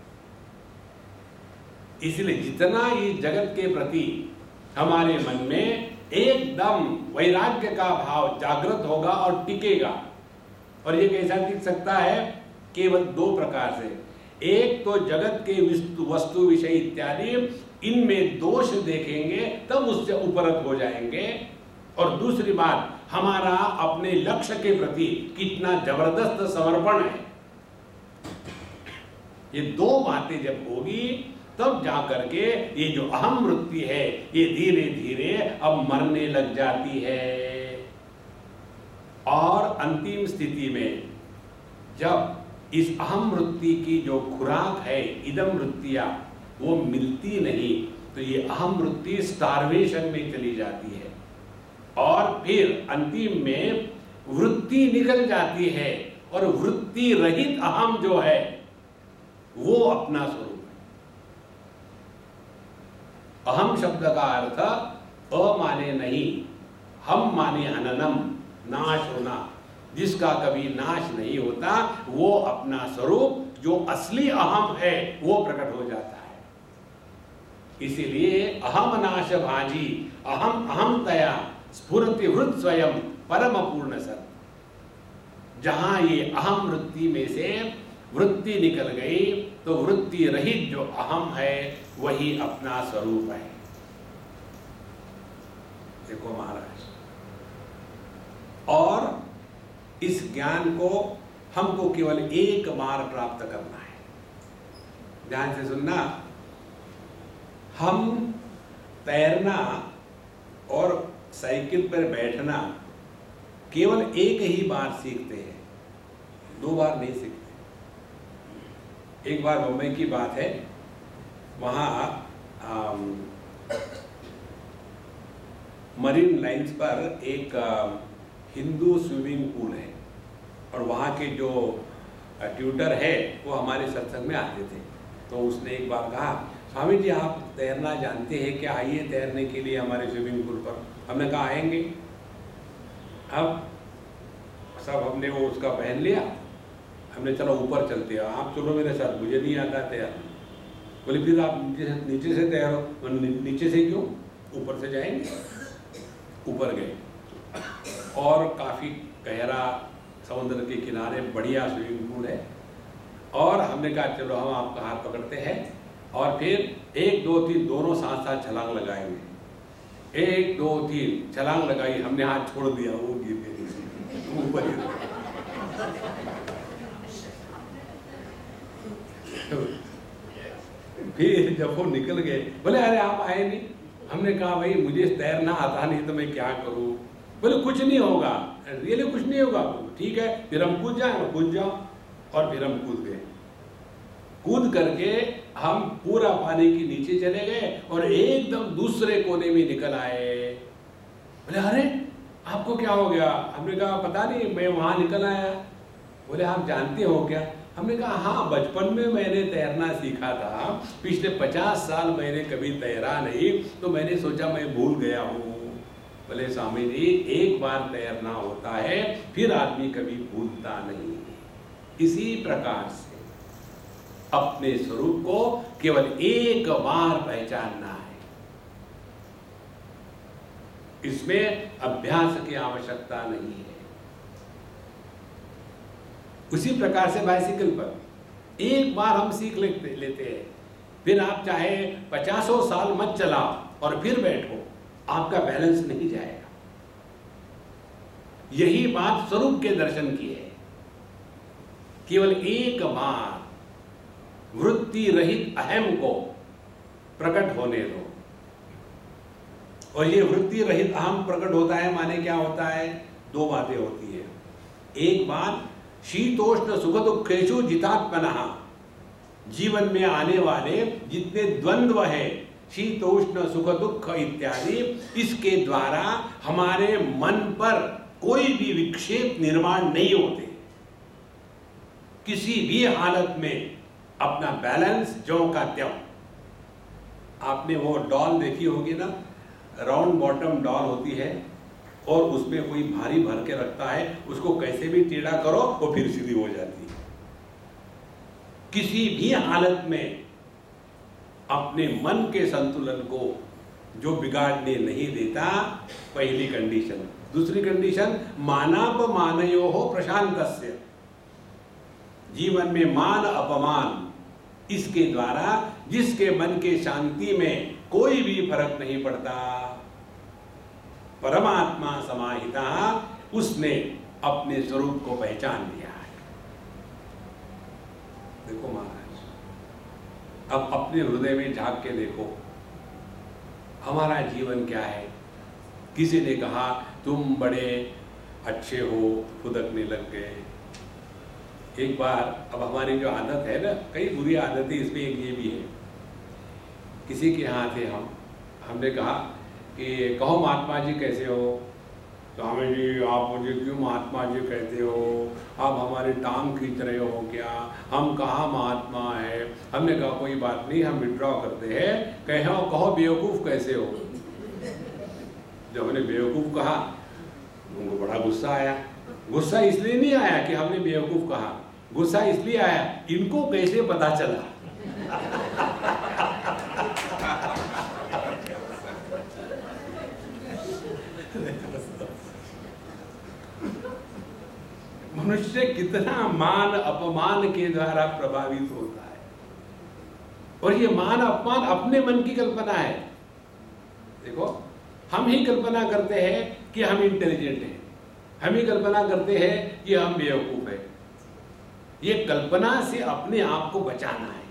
इसलिए जितना ये जगत के प्रति हमारे मन में एकदम वैराग्य का भाव जागृत होगा और टिकेगा। और ये कैसा टिक सकता है? केवल दो प्रकार से। एक तो जगत के वस्तु विषय इत्यादि इनमें दोष देखेंगे तब उससे उपरत हो जाएंगे। और दूसरी बात, हमारा अपने लक्ष्य के प्रति कितना जबरदस्त समर्पण है। ये दो बातें जब होगी तब जाकर के ये जो अहम वृत्ति है ये धीरे धीरे अब मरने लग जाती है। और अंतिम स्थिति में जब इस अहम वृत्ति की जो खुराक है, इदम वृत्तियां, वो मिलती नहीं, तो ये अहम वृत्ति स्टार्वेशन में चली जाती है। और फिर अंतिम में वृत्ति निकल जाती है और वृत्ति रहित अहम जो है वो अपना स्वरूप है। अहम शब्द का अर्थ अ माने नहीं, हम माने अननम, नाश होना, जिसका कभी नाश नहीं होता, वो अपना स्वरूप जो असली अहम है वो प्रकट हो जाता है। इसीलिए अहम नाश भाजी अहम अहम तया स्फुरति वृत्त स्वयं परम पूर्ण सत। जहां ये अहम वृत्ति में से वृत्ति निकल गई तो वृत्ति रहित जो अहम है वही अपना स्वरूप है। देखो महाराज, और इस ज्ञान को हमको केवल एक बार प्राप्त करना है। ध्यान से सुनना, हम तैरना और साइकिल पर बैठना केवल एक ही बार सीखते हैं, 2 बार नहीं सीखते। एक बार मुंबई की बात है, वहाँ मरीन लाइंस पर एक हिंदू स्विमिंग पूल है और वहाँ के जो ट्यूटर है वो हमारे सत्संग में आते थे। तो उसने एक बार कहा, स्वामी जी आप तैरना जानते हैं क्या, आइए तैरने के लिए हमारे स्विमिंग पूल पर। हमने कहा आएंगे। अब सब हमने वो उसका पहन लिया, हमने चलो ऊपर चलते हैं, आप चलो मेरे साथ, मुझे नहीं आता तैरना। बोले फिर आप नीचे से तैरो। नीचे से क्यों, ऊपर से जाएंगे। ऊपर गए और काफ़ी गहरा समुद्र के किनारे बढ़िया स्विमिंग पूल है, और हमने कहा चलो हम आपका हाथ पकड़ते हैं और फिर 1 2 3 दोनों साथ साथ छलांग लगाएंगे। 1 2 3 छलांग लगाई, हमने हाथ छोड़ दिया, वो गिर गए ऊपर। फिर जब वो निकल गए बोले अरे आप आए नहीं। हमने कहा भाई मुझे तैरना आता नहीं तो मैं क्या करूं। बोले कुछ नहीं होगा, रियली कुछ नहीं होगा। ठीक है, फिर हम कूद जाए, कूद जाओ। और फिर हम कूद गए। कूद करके हम पूरा पानी के नीचे चले गए और एकदम दूसरे कोने में निकल आए। बोले अरे आपको क्या हो गया। हमने कहा पता नहीं, मैं वहां निकल आया। बोले आप जानते हो क्या। हमने कहा हाँ, बचपन में मैंने तैरना सीखा था, पिछले 50 साल मैंने कभी तैरा नहीं, तो मैंने सोचा मैं भूल गया हूँ। बोले स्वामी जी एक बार तैरना होता है, फिर आदमी कभी भूलता नहीं। इसी प्रकार से अपने स्वरूप को केवल एक बार पहचानना है, इसमें अभ्यास की आवश्यकता नहीं है। उसी प्रकार से बाइसिकल पर एक बार हम सीख लेते हैं, फिर आप चाहे 50 साल मत चलाओ और फिर बैठो, आपका बैलेंस नहीं जाएगा। यही बात स्वरूप के दर्शन की है। केवल एक बार वृत्ति रहित अहम को प्रकट होने दो। और ये वृत्ति रहित अहम प्रकट होता है माने क्या होता है, 2 बातें होती है। एक बात, शीतोष्ण सुख दुखेषु जितात्मनः, जीवन में आने वाले जितने द्वंद्व है, शीतोष्ण सुख दुख इत्यादि, इसके द्वारा हमारे मन पर कोई भी विक्षेप निर्माण नहीं होते। किसी भी हालत में अपना बैलेंस ज्यों का त्यों। आपने वो डॉल देखी होगी ना, राउंड बॉटम डॉल होती है और उसमें कोई भारी भर के रखता है, उसको कैसे भी टेढ़ा करो वो फिर सीधी हो जाती है। किसी भी हालत में अपने मन के संतुलन को जो बिगाड़ने नहीं देता, पहली कंडीशन। दूसरी कंडीशन, मानापमानयोः प्रशांतस्य, जीवन में मान अपमान, इसके द्वारा जिसके मन के शांति में कोई भी फर्क नहीं पड़ता, परमात्मा समाहिता, उसने अपने स्वरूप को पहचान लिया है। देखो महाराज, अब अपने हृदय में झांक के देखो, हमारा जीवन क्या है। किसी ने कहा तुम बड़े अच्छे हो, फुदकने लग गए। एक बार, अब हमारी जो आदत है ना, कई बुरी आदतें, इसमें एक ये भी है। किसी के यहाँ थे हमने कहा कि कहो महात्मा जी कैसे हो। स्वामी जी आप मुझे क्यों महात्मा जी कहते हो, आप हमारे टांग खींच रहे हो क्या, हम कहाँ महात्मा है। हमने कहा कोई बात नहीं, हम विड्रॉ करते हैं, कहो बेवकूफ़ कैसे हो। जब हमने बेवकूफ़ कहा उनको बड़ा गुस्सा आया। गुस्सा इसलिए नहीं आया कि हमने बेवकूफ़ कहा, गुस्सा इसलिए आया इनको कैसे पता चला। मनुष्य कितना मान अपमान के द्वारा प्रभावित होता है, और ये मान अपमान अपने मन की कल्पना है। देखो हम ही कल्पना करते हैं कि हम इंटेलिजेंट हैं, हम ही कल्पना करते हैं कि हम बेवकूफ हैं। ये कल्पना से अपने आप को बचाना है।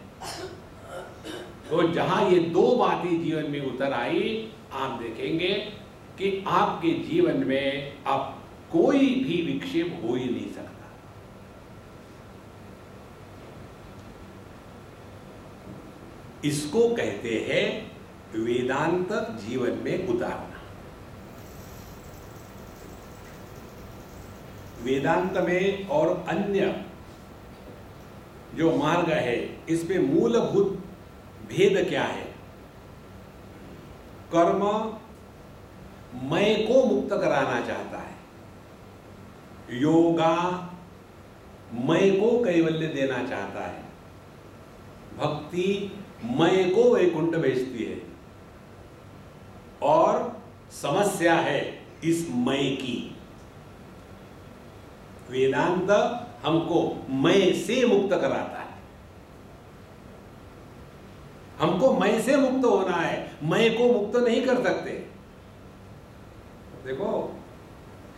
तो जहां ये दो बातें जीवन में उतर आई, आप देखेंगे कि आपके जीवन में आप कोई भी विक्षेप हो ही नहीं सकता। इसको कहते हैं वेदांत जीवन में उतारना। वेदांत में और अन्य जो मार्ग है, इसमें मूलभूत भेद क्या है? कर्म मैं को मुक्त कराना चाहता है, योगा मैं को कैवल्य देना चाहता है, भक्ति मैं को वैकुंठ भेजती है। और समस्या है इस मैं की। वेदांत हमको मैं से मुक्त कराता है। हमको मैं से मुक्त होना है, मैं को मुक्त नहीं कर सकते। देखो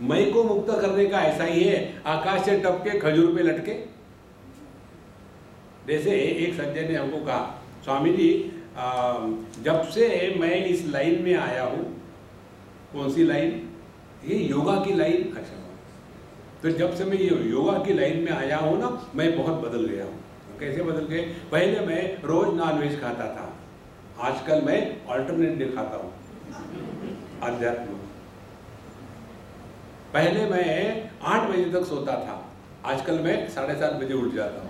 मैं को मुक्त करने का ऐसा ही है, आकाश से टपके खजूर पे लटके। जैसे एक सज्जन ने हमको कहा, स्वामी जी जब से मैं इस लाइन में आया हूं। कौन सी लाइन? ये योगा की लाइन। अच्छा, तो जब से मैं ये योगा की लाइन में आया हूं ना, मैं बहुत बदल गया हूं। कैसे बदल गए? पहले मैं रोज नॉनवेज खाता था, आजकल मैं अल्टरनेटिव खाता हूं, अध्यात्म। पहले मैं 8 बजे तक सोता था, आजकल मैं 7:30 बजे उठ जाता हूं,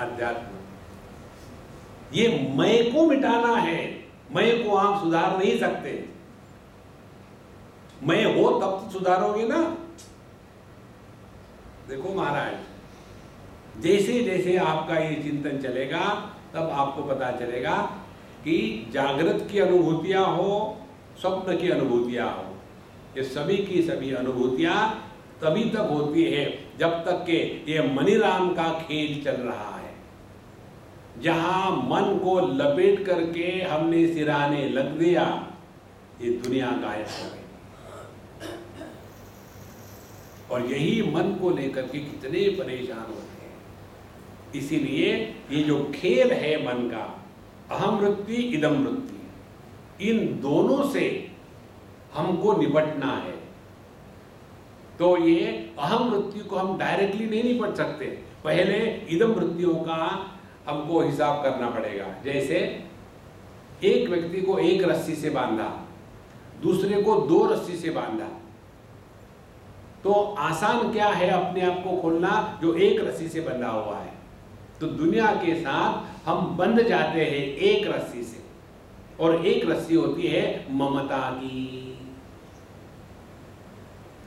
अध्यात्म। ये मैं को मिटाना है। मैं को आप सुधार नहीं सकते। मैं हो तब तो सुधारोगे ना। देखो महाराज, जैसे जैसे आपका ये चिंतन चलेगा, तब आपको पता चलेगा कि जागृत की अनुभूतियां हो, स्वप्न की अनुभूतियां हो, ये सभी की सभी अनुभूतियां तभी तक होती है जब तक के ये मनीराम का खेल चल रहा है, जहां मन को लपेट करके हमने सिराने लग दिया, ये दुनिया गायब हो गई। और यही मन को लेकर के कितने परेशान होते हैं। इसीलिए ये जो खेल है मन का, अहम वृत्ति इदम वृत्ति, इन दोनों से हमको निपटना है। तो ये अहम वृत्ति को हम डायरेक्टली नहीं निपट सकते, पहले इदम वृत्तियों का हमको हिसाब करना पड़ेगा। जैसे एक व्यक्ति को एक रस्सी से बांधा, दूसरे को 2 रस्सी से बांधा, तो आसान क्या है अपने आप को खोलना जो एक रस्सी से बंधा हुआ है। तो दुनिया के साथ हम बंध जाते हैं एक रस्सी से, और एक रस्सी होती है ममता की।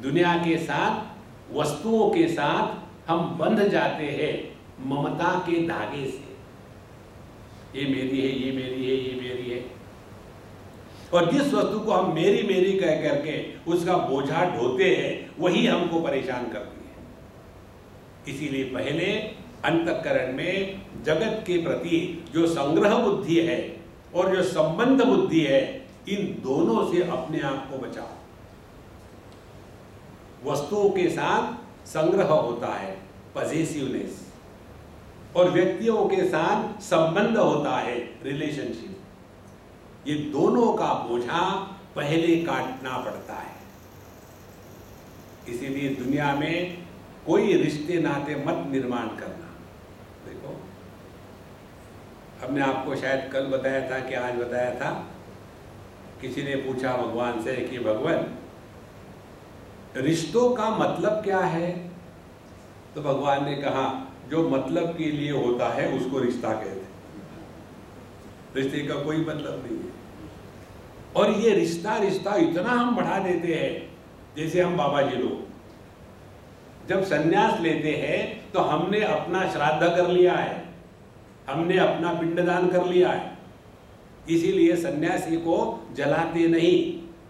दुनिया के साथ, वस्तुओं के साथ हम बंध जाते हैं ममता के धागे से। ये मेरी है, ये मेरी है, ये मेरी है। और जिस वस्तु को हम मेरी मेरी कह करके उसका बोझा ढोते हैं, वही हमको परेशान करती है। इसीलिए पहले अंतःकरण में जगत के प्रति जो संग्रह बुद्धि है और जो संबंध बुद्धि है, इन दोनों से अपने आप को बचाओ। वस्तुओं के साथ संग्रह होता है, पजेसिवनेस, और व्यक्तियों के साथ संबंध होता है, रिलेशनशिप। ये दोनों का बोझा पहले काटना पड़ता है। इसीलिए दुनिया में कोई रिश्ते नाते मत निर्माण करना। देखो, हमने आपको शायद कल बताया था कि आज बताया था, किसी ने पूछा भगवान से कि भगवान रिश्तों का मतलब क्या है? तो भगवान ने कहा जो मतलब के लिए होता है उसको रिश्ता कहते हैं, रिश्ते का कोई मतलब नहीं है। और ये रिश्ता रिश्ता इतना हम बढ़ा देते हैं, जैसे हम बाबा जी लोग जब सन्यास लेते हैं तो हमने अपना श्राद्ध कर लिया है, हमने अपना पिंडदान कर लिया है, इसीलिए सन्यासी को जलाते नहीं,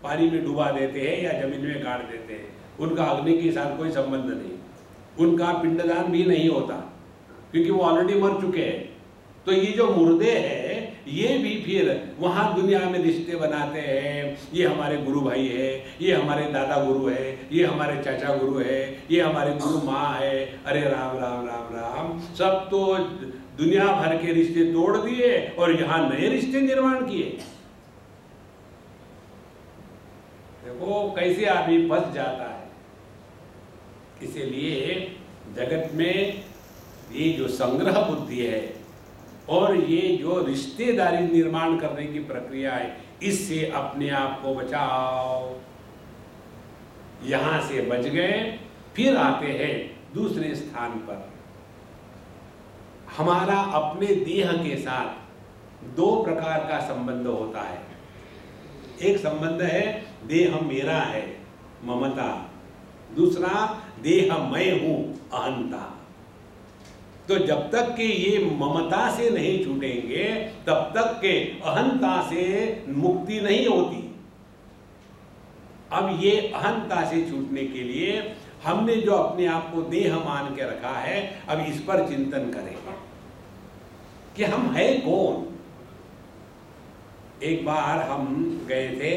पानी में डुबा देते हैं या जमीन में गाड़ देते हैं। उनका अग्नि के साथ कोई संबंध नहीं, उनका पिंडदान भी नहीं होता क्योंकि वो ऑलरेडी मर चुके हैं। तो ये जो मुर्दे हैं ये भी फिर वहाँ दुनिया में रिश्ते बनाते हैं, ये हमारे गुरु भाई है, ये हमारे दादा गुरु है, ये हमारे चाचा गुरु है, ये हमारे गुरु माँ है। अरे राम राम राम राम, सब तो दुनिया भर के रिश्ते तोड़ दिए और यहाँ नए रिश्ते निर्माण किए। देखो कैसे आदमी फंस जाता है। इसीलिए जगत में ये जो संग्रह बुद्धि है और ये जो रिश्तेदारी निर्माण करने की प्रक्रिया है, इससे अपने आप को बचाओ। यहां से बच गए, फिर आते हैं दूसरे स्थान पर। हमारा अपने देह के साथ दो प्रकार का संबंध होता है। एक संबंध है देह मेरा है, ममता। दूसरा देह मैं हूं, अहंता। तो जब तक कि ये ममता से नहीं छूटेंगे तब तक के अहंता से मुक्ति नहीं होती। अब ये अहंता से छूटने के लिए हमने जो अपने आप को देह मान के रखा है, अब इस पर चिंतन करें कि हम है कौन। एक बार हम गए थे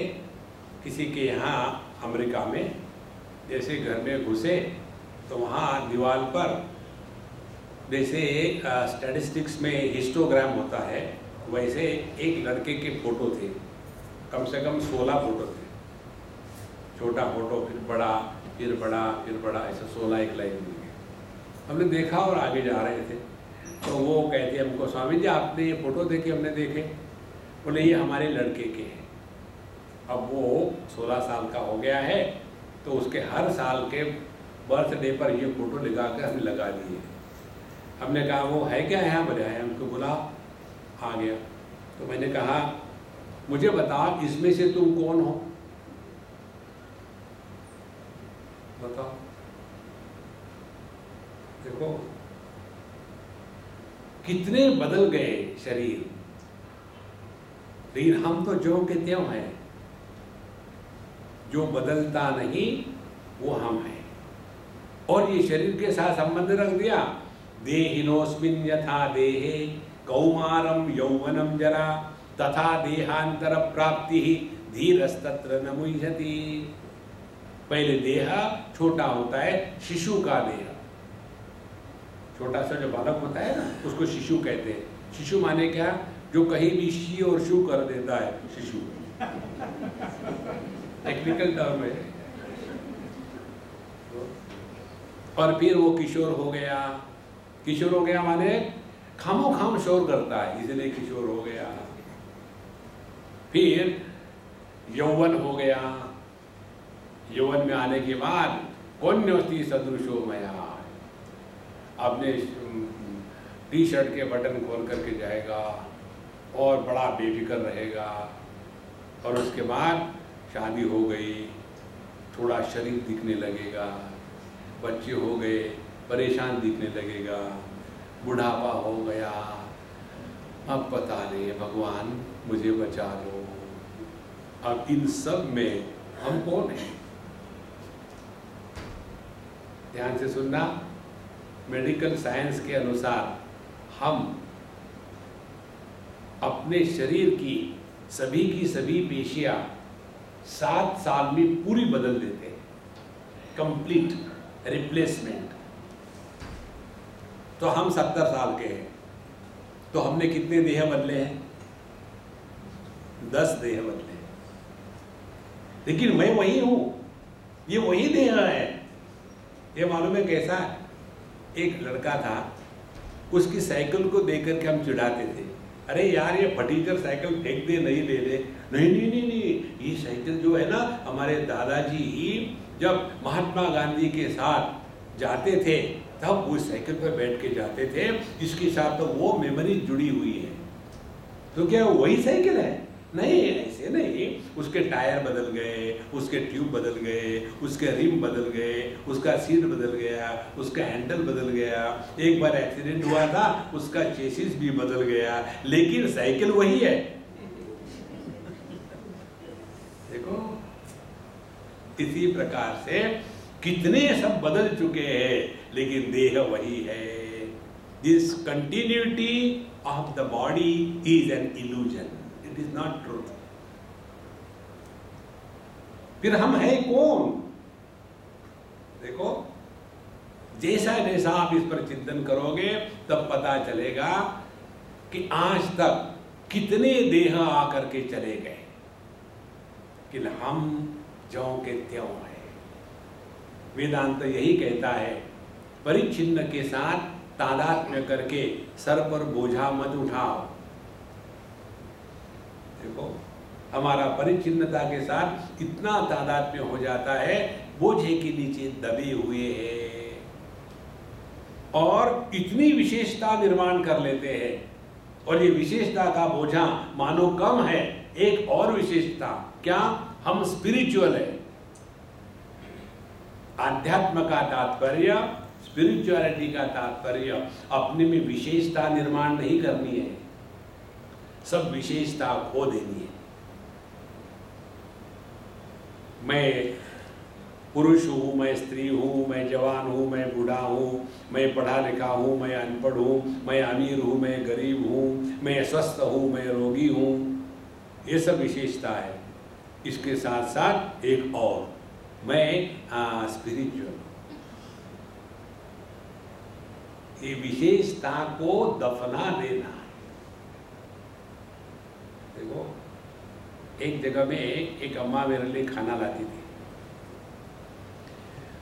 किसी के यहाँ अमेरिका में, जैसे घर में घुसे तो वहाँ दीवार पर जैसे स्टैटिस्टिक्स में हिस्टोग्राम होता है, वैसे एक लड़के के फोटो थे, कम से कम 16 फोटो थे। छोटा फोटो, फिर बड़ा, फिर बड़ा, फिर बड़ा, ऐसे 16 एक लाइन में। हमने देखा और आगे जा रहे थे तो वो कहते हमको, स्वामी जी आपने ये फोटो देखे? हमने देखे। बोले ये हमारे लड़के के हैं। अब वो 16 साल का हो गया है तो उसके हर साल के बर्थडे पर ये फोटो लगा कर हमने लगा दिए। हमने कहा वो है क्या यहाँ पर है? हमको बुला, आ गया। तो मैंने कहा मुझे बताओ इसमें से तुम कौन हो? बताओ। देखो कितने बदल गए शरीर, लेकिन हम तो जो के त्यों हैं। जो बदलता नहीं वो हम हैं। और ये शरीर के साथ संबंध रख दिया। देहिनोस्मिन् यथा देहे कौमारम यौवनम जरा तथा देहांतर प्राप्ति धीरस्तत्र न मुह्यति। पहले देह छोटा होता है, शिशु का देह, छोटा सा जो बालक होता है ना उसको शिशु कहते हैं। शिशु माने क्या? जो कहीं भी शी और शू कर देता है, शिशु टेक्निकल टर्म है। और फिर वो किशोर हो गया। किशोर हो गया माने खामोखाम शोर करता है, इसलिए किशोर हो गया। फिर यौवन हो गया। यौवन में आने के बाद कौन्योस्ति सदृशो मया, अपने टी शर्ट के बटन खोल करके जाएगा और बड़ा बेफिक्र रहेगा। और उसके बाद शादी हो गई, थोड़ा शरीर दिखने लगेगा, बच्चे हो गए, परेशान दिखने लगेगा, बुढ़ापा हो गया। अब पता नहीं भगवान मुझे बचा लो। अब इन सब में हम कौन हैं? ध्यान से सुनना। मेडिकल साइंस के अनुसार हम अपने शरीर की सभी पेशियां 7 साल में पूरी बदल देते हैं, कंप्लीट रिप्लेसमेंट। तो हम 70 साल के हैं, तो हमने कितने देह बदले हैं? 10 देह बदले हैं। लेकिन मैं वही हूं, ये वही देह है। ये मालूम है कैसा? एक लड़का था, उसकी साइकिल को देख करके हम चिढ़ाते थे, अरे यार ये फटीचर साइकिल फेंक दे, नहीं ले ले। नहीं नहीं नहीं नहीं, ये साइकिल साइकिल जो है ना, हमारे दादाजी जब महात्मा गांधी के साथ जाते थे तब वो साइकिल पर बैठ के जाते थे, इसके साथ तो वो मेमोरी जुड़ी हुई है। तो क्या वही साइकिल है? नहीं, ऐसे नहीं। उसके टायर बदल गए, उसके ट्यूब बदल गए, उसके रिम बदल गए, उसका सीट बदल गया, उसका हैंडल बदल गया, एक बार एक्सीडेंट हुआ था उसका चेसिस भी बदल गया, लेकिन साइकिल वही है। देखो, इसी प्रकार से कितने सब बदल चुके हैं, लेकिन देह वही है। This continuity of the body is an illusion, it is not truth. फिर हम है कौन? देखो, जैसा जैसा आप इस पर चिंतन करोगे तब पता चलेगा कि आज तक कितने देह आकर के चले गए, कि हम ज्यों के त्यों हैं। वेदांत यही कहता है, परिच्छिन्न के साथ तादात्म्य करके सर पर बोझा मत उठाओ। देखो, हमारा परिच्छिन्नता के साथ इतना तादात्म्य हो जाता है, बोझे के नीचे दबे हुए हैं और इतनी विशेषता निर्माण कर लेते हैं, और ये विशेषता का बोझा मानो कम है। एक और विशेषता क्या? हम स्पिरिचुअल है। आध्यात्म का तात्पर्य, स्पिरिचुअलिटी का तात्पर्य अपने में विशेषता निर्माण नहीं करनी है, सब विशेषता खो देनी है। मैं पुरुष हूँ, मैं स्त्री हूँ, मैं जवान हूँ, मैं बूढ़ा हूँ, मैं पढ़ा लिखा हूँ, मैं अनपढ़ हूँ, मैं अमीर हूँ, मैं गरीब हूँ, मैं स्वस्थ हूँ, मैं रोगी हूँ, ये सब विशेषता है। इसके साथ साथ एक और, मैं स्पिरिचुअल। ये विशेषता को दफना देना है। देखो, एक जगह में एक अम्मा मेरे लिए खाना लाती थी,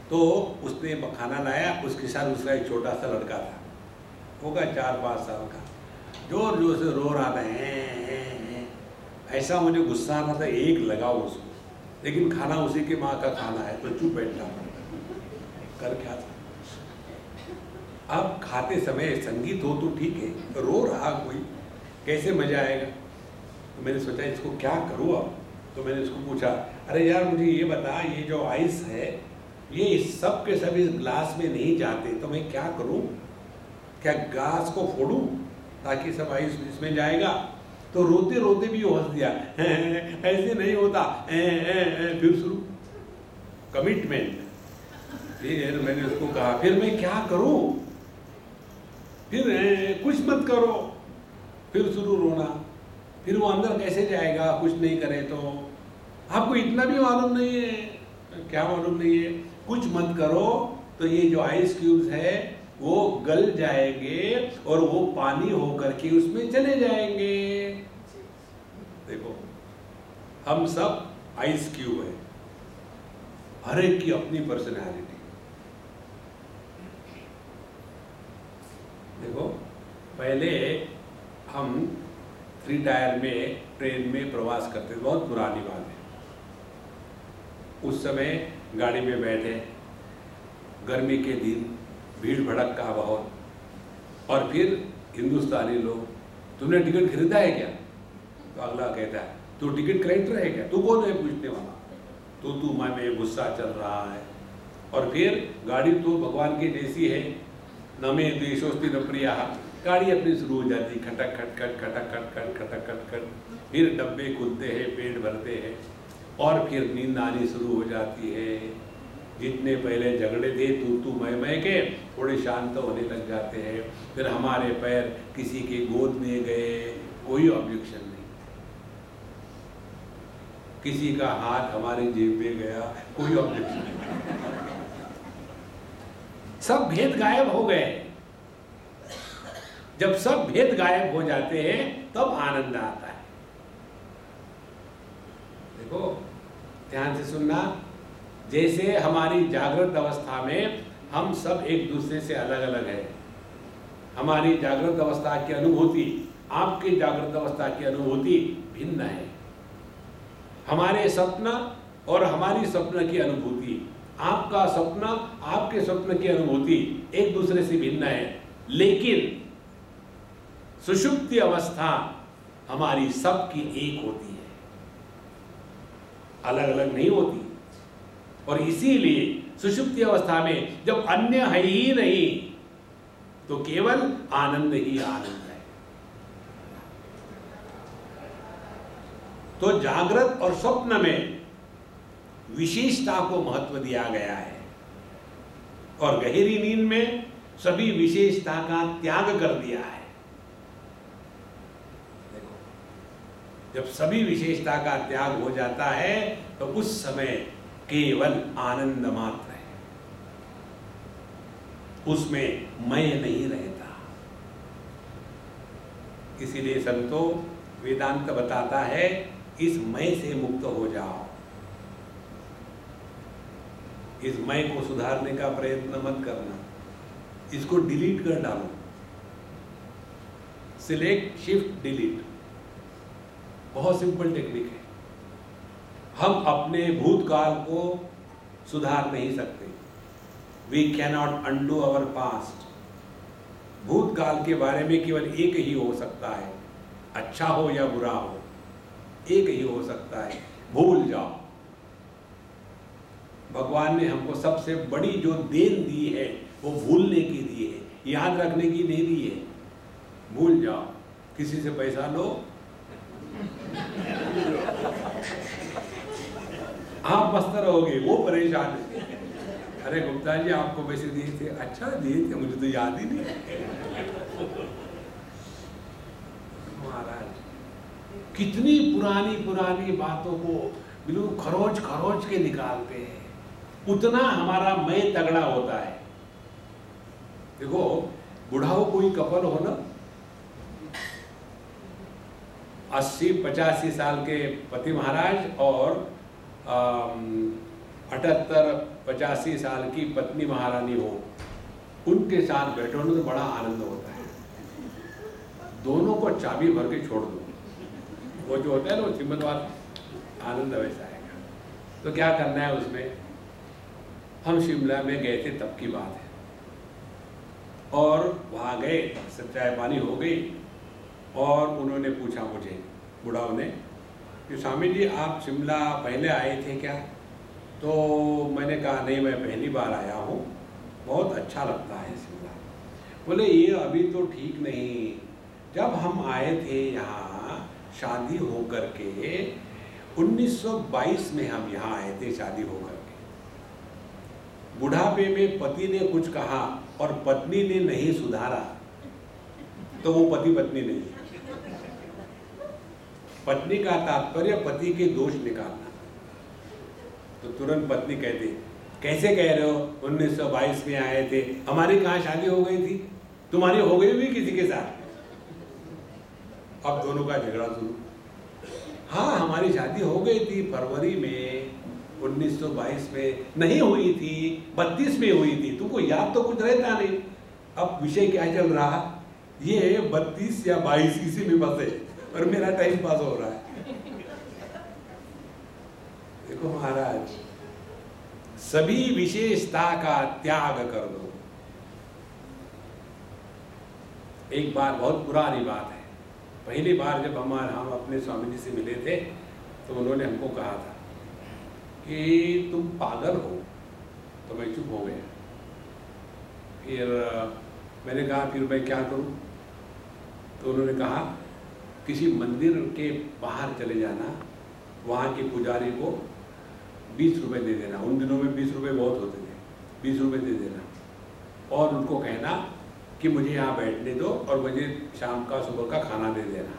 तो उसने खाना लाया, उसके साथ उसका एक छोटा सा लड़का था, होगा 4-5 साल का, जोर जोर से रो रहा था। ऐसा मुझे गुस्सा आ रहा था, एक लगाओ उसको, लेकिन खाना उसी के माँ का खाना है तो चुप बैठा कर क्या था। अब खाते समय संगीत हो तो ठीक है, रो रहा कोई, कैसे मजा आएगा। तो मैंने सोचा इसको क्या करूँ अब। तो मैंने उसको पूछा, अरे यार मुझे ये बता, ये जो आइस है ये सब के सब इस ग्लास में नहीं जाते, तो मैं क्या करूँ? क्या ग्लास को फोड़ूं ताकि सब आइस इसमें जाएगा? तो रोते रोते भी हंस दिया, ऐसे नहीं होता। फिर शुरू कमिटमेंट। फिर मैंने उसको कहा, फिर मैं क्या करूं? फिर कुछ मत करो। फिर शुरू रोना। फिर वो अंदर कैसे जाएगा कुछ नहीं करे तो? आपको इतना भी मालूम नहीं है? क्या मालूम नहीं है? कुछ मत करो तो ये जो आइस क्यूब्स है वो गल जाएंगे और वो पानी होकर के उसमें चले जाएंगे। देखो, हम सब आइस क्यूब है, हर एक की अपनी पर्सनैलिटी। देखो, पहले हम 3 टायर में ट्रेन में प्रवास करते थे, बहुत पुरानी बात है। उस समय गाड़ी में बैठे, गर्मी के दिन, भीड़ भड़क का बहुत, और फिर हिंदुस्तानी लोग, तुमने टिकट खरीदा है क्या? तो अगला कहता है, तू टिकट खरीद रहा है क्या? तू कौन है पूछने वाला? तो तू में गुस्सा चल रहा है। और फिर गाड़ी तो भगवान की जैसी है, न मे द्वेषोस्ति न प्रियः, गाड़ी अपनी शुरू हो जाती, खटक खट खट खटक खट खट खटक खट खट। फिर डब्बे खुलते हैं, पेट भरते हैं, और फिर नींद आनी शुरू हो जाती है। जितने पहले झगड़े थे तू मैं के, थोड़े शांत होने लग जाते हैं। फिर हमारे पैर किसी के गोद में गए, कोई ऑब्जेक्शन नहीं। किसी का हाथ हमारी जेब में गया, कोई ऑब्जेक्शन नहीं। सब भेद गायब हो गए। जब सब भेद गायब हो जाते हैं तब आनंद आता है। देखो, ध्यान से सुनना। जैसे हमारी जागृत अवस्था में हम सब एक दूसरे से अलग अलग हैं। हमारी जागृत अवस्था की अनुभूति, आपकी जागृत अवस्था की अनुभूति भिन्न है। हमारे सपना और हमारी स्वप्न की अनुभूति, आपका सपना आपके स्वप्न की अनुभूति एक दूसरे से भिन्न है, लेकिन सुषुप्ति अवस्था हमारी सबकी एक होती है, अलग अलग नहीं होती। और इसीलिए सुषुप्ति अवस्था में जब अन्य है ही नहीं तो केवल आनंद ही आनंद है। तो जागृत और स्वप्न में विशेषता को महत्व दिया गया है और गहरी नींद में सभी विशेषता का त्याग कर दिया है। देखो, जब सभी विशेषता का त्याग हो जाता है तो उस समय केवल आनंद मात्र है, उसमें मैं नहीं रहता। इसीलिए संतो वेदांत बताता है इस मैं से मुक्त हो जाओ, इस मैं को सुधारने का प्रयत्न मत करना, इसको डिलीट कर डालो। सिलेक्ट शिफ्ट डिलीट, बहुत सिंपल टेक्निक है। हम अपने भूतकाल को सुधार नहीं सकते, we cannot undo our past. भूतकाल के बारे में केवल एक ही हो सकता है, अच्छा हो या बुरा हो, एक ही हो सकता है, भूल जाओ। भगवान ने हमको सबसे बड़ी जो देन दी है वो भूलने की दी है, याद रखने की नहीं दी है। भूल जाओ, किसी से पैसा लो, आप मस्त रहोगे, वो परेशान है। अरे गुप्ता जी आपको पैसे दिए थे, अच्छा दिए थे, मुझे तो याद ही नहीं। महाराज कितनी पुरानी पुरानी बातों को बिल्कुल खरोच खरोच के निकालते हैं, उतना हमारा मैं तगड़ा होता है। देखो बुढ़ाओ कोई कपल हो ना, 80-85 साल के पति महाराज और 78-85 साल की पत्नी महारानी हो, उनके साथ बैठो ना तो बड़ा आनंद होता है। दोनों को चाबी भर के छोड़ दो, वो जो होता है ना वो चिम्मतवार आनंद वैसा आएगा। तो क्या करना है उसमें, हम शिमला में गए थे तब की बात है, और वहाँ गए, चाय पानी हो गई, और उन्होंने पूछा मुझे, बुढ़ाओं ने, कि स्वामी जी आप शिमला पहले आए थे क्या? तो मैंने कहा नहीं, मैं पहली बार आया हूँ, बहुत अच्छा लगता है शिमला। बोले ये अभी तो ठीक नहीं, जब हम आए थे यहाँ शादी हो करके 1922 में हम यहाँ आए थे शादी हो करके। बुढ़ापे में पति ने कुछ कहा और पत्नी ने नहीं सुधारा तो वो पति पत्नी नहीं। पत्नी का तात्पर्य पति के दोष निकालना। तो तुरंत पत्नी कहती, कैसे कह रहे हो, 1922 में आए थे, हमारी कहाँ शादी हो गई थी, तुम्हारी हो गई भी किसी के साथ। अब दोनों का झगड़ा शुरू। हाँ हमारी शादी हो गई थी फरवरी में 1922 में, नहीं हुई थी 32 में हुई थी, तुमको याद तो कुछ रहता नहीं। अब विषय क्या चल रहा, ये 32 या 22 इसी में बसे और मेरा टाइम पास हो रहा है। देखो महाराज, सभी विशेषता का त्याग कर दो। एक बार, बहुत पुरानी बात है, पहली बार जब हम अपने स्वामी जी से मिले थे तो उन्होंने हमको कहा था कि तुम पागल हो, तो मैं चुप हो गया। फिर मैंने कहा फिर मैं क्या करूं? तो उन्होंने कहा किसी मंदिर के बाहर चले जाना, वहाँ के पुजारी को 20 रुपए दे देना, उन दिनों में 20 रुपए बहुत होते थे, 20 रुपए दे देना, और उनको कहना कि मुझे यहाँ बैठने दो और मुझे शाम का सुबह का खाना दे देना,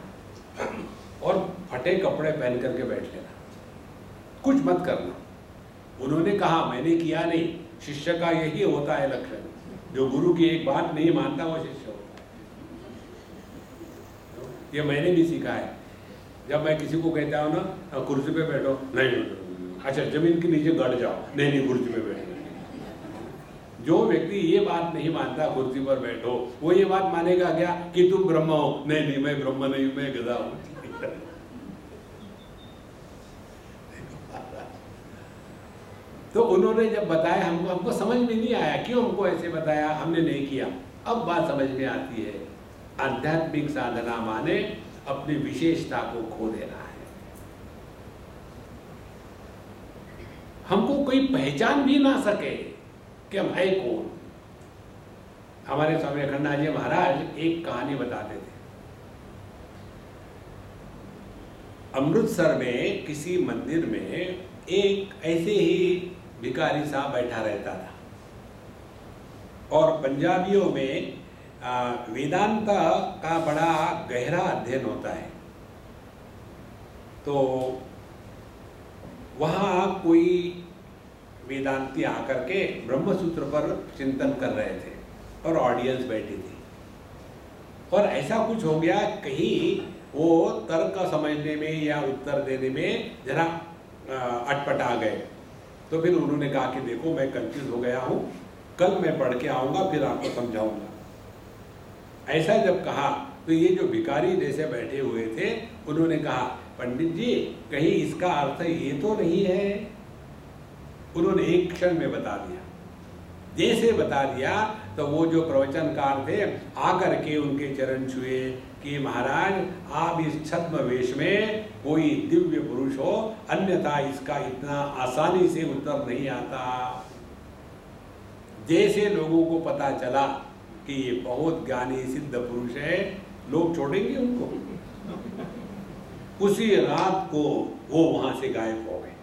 और फटे कपड़े पहन करके बैठ लेना, कुछ मत करना। उन्होंने कहा, मैंने किया नहीं, शिष्य का यही होता है लक्षण, जो गुरु की एक बात नहीं मानता वो शिष्य होता है। ये मैंने भी सीखा है। जब मैं किसी को कहता हूँ ना कुर्सी पे बैठो, नहीं, अच्छा जमीन के नीचे गड़ जाओ, नहीं कुर्सी पे बैठो। जो व्यक्ति ये बात नहीं मानता कुर्सी पर बैठो, वो ये बात मानेगा क्या कि तुम ब्रह्म हो? नहीं मैं ब्रह्म नहीं हूं, मैं गधा हूं। तो उन्होंने जब बताया हमको समझ में नहीं आया क्यों हमको ऐसे बताया, हमने नहीं किया। अब बात समझ में आती है, आध्यात्मिक साधना माने अपनी विशेषता को खो देना है। हमको कोई पहचान भी ना सके कि हम है कौन। हमारे स्वामी अखंडानंद जी महाराज एक कहानी बताते थे। अमृतसर में किसी मंदिर में एक ऐसे ही भिखारी साहब बैठा रहता था, और पंजाबियों में वेदांत का बड़ा गहरा अध्ययन होता है। तो वहाँ कोई वेदांती आकर के ब्रह्मसूत्र पर चिंतन कर रहे थे और ऑडियंस बैठी थी, और ऐसा कुछ हो गया कहीं वो तर्क समझने में या उत्तर देने में जरा अटपटा गए। तो फिर उन्होंने कहा कि देखो मैं कंफ्यूज हो गया हूँ, कल मैं पढ़ के आऊँगा फिर आपको समझाऊंगा। ऐसा जब कहा तो ये जो भिखारी जैसे बैठे हुए थे उन्होंने कहा, पंडित जी कहीं इसका अर्थ ये तो नहीं है। उन्होंने एक क्षण में बता दिया। जैसे बता दिया तो वो जो प्रवचनकार थे आकर के उनके चरण छुए कि महाराज आप इस छद्म वेश में कोई दिव्य पुरुष हो, अन्यथा इसका इतना आसानी से उत्तर नहीं आता। जैसे लोगों को पता चला कि ये बहुत ज्ञानी सिद्ध पुरुष है, लोग छोड़ेंगे उनको। उसी रात को वो वहां से गायब हो गए।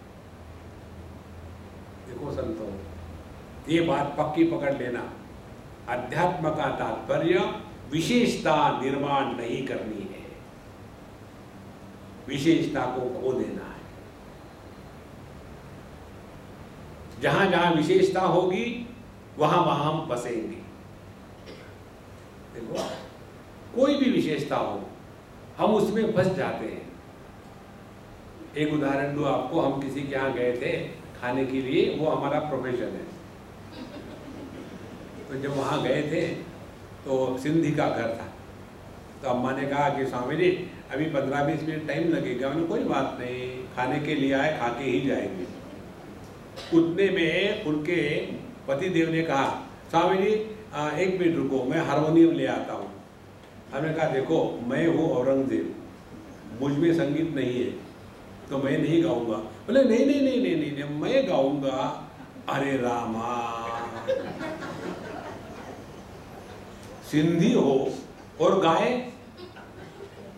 देखो संतों, ये बात पक्की पकड़ लेना, अध्यात्म का तात्पर्य विशेषता निर्माण नहीं करनी है, विशेषता को खो देना है। जहां जहां विशेषता होगी वहां वहां हम बसेंगे। देखो कोई भी विशेषता हो हम उसमें फंस जाते हैं। एक उदाहरण दूं आपको, हम किसी के यहाँ गए थे खाने के लिए, वो हमारा प्रोफेशन है। तो जब वहाँ गए थे तो सिंधी का घर था, तो अम्मा ने कहा कि स्वामी जी अभी 15-20 मिनट टाइम लगेगा। मैंने कोई बात नहीं, खाने के लिए आए, खा के ही जाएंगे। उतने में उनके पतिदेव ने कहा, स्वामी जी 1 मिनट रुको, मैं हारमोनियम ले आता हूँ। हमने कहा देखो मैं हूँ औरंगजेब, मुझ में संगीत नहीं है तो मैं नहीं गाऊंगा। बोले नहीं नहीं नहीं नहीं नहीं, नहीं मैं गाऊंगा। अरे रामा, सिंधी हो और गाए,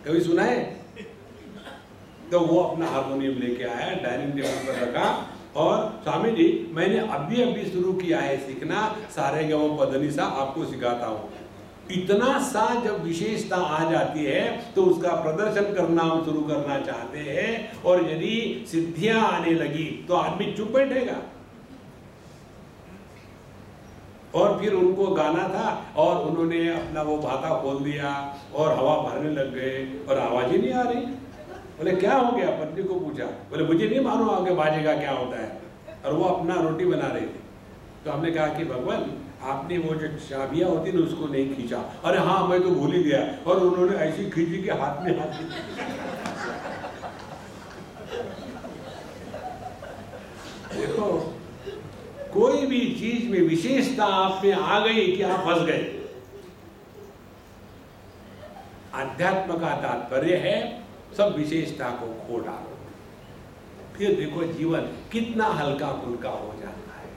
कभी सुना है? तो वो अपना हारमोनियम लेके आया, डाइनिंग टेबल पर रखा, और स्वामी जी मैंने अभी शुरू किया है सीखना, सारे गम पधनी सा आपको सिखाता हूँ। इतना सा जब विशेषता आ जाती है तो उसका प्रदर्शन करना हम शुरू करना चाहते हैं, और यदि सिद्धियां आने लगी तो आदमी चुप बैठेगा। और फिर उनको गाना था और उन्होंने अपना वो भाता खोल दिया और हवा भरने लग गए और आवाज ही नहीं आ रही। बोले क्या हो गया? पत्नी को पूछा। बोले मुझे नहीं मालूम आगे बाजेगा क्या होता है। और वो अपना रोटी बना रहे थे। तो हमने कहा कि भगवान आपने वो जो चाबियां होती ना उसको नहीं खींचा। अरे हाँ मैं तो भूल ही गया। और उन्होंने ऐसी खींची कि हाथ में हाथ। देखो कोई भी चीज में विशेषता आप में आ गई कि आप फंस गए। अध्यात्म का तात्पर्य है सब विशेषता को खो डालो, फिर देखो जीवन कितना हल्का फुल्का हो जाता है।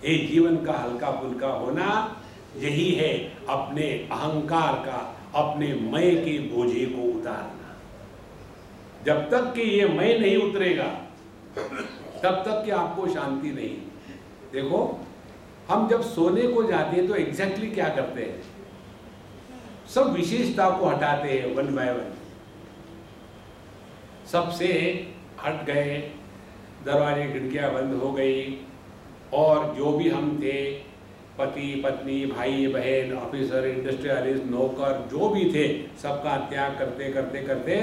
ये जीवन का हल्का फुल्का होना यही है अपने अहंकार का, अपने मैं के बोझे को उतारना। जब तक कि ये मैं नहीं उतरेगा तब तक कि आपको शांति नहीं। देखो हम जब सोने को जाते हैं तो एग्जैक्टली क्या करते हैं? सब विशेषता को हटाते हैं वन बाय वन। सबसे हट गए, दरवाजे खिड़कियां बंद हो गई, और जो भी हम थे पति पत्नी भाई बहन ऑफिसर इंडस्ट्रियलिस्ट नौकर जो भी थे सबका त्याग करते करते करते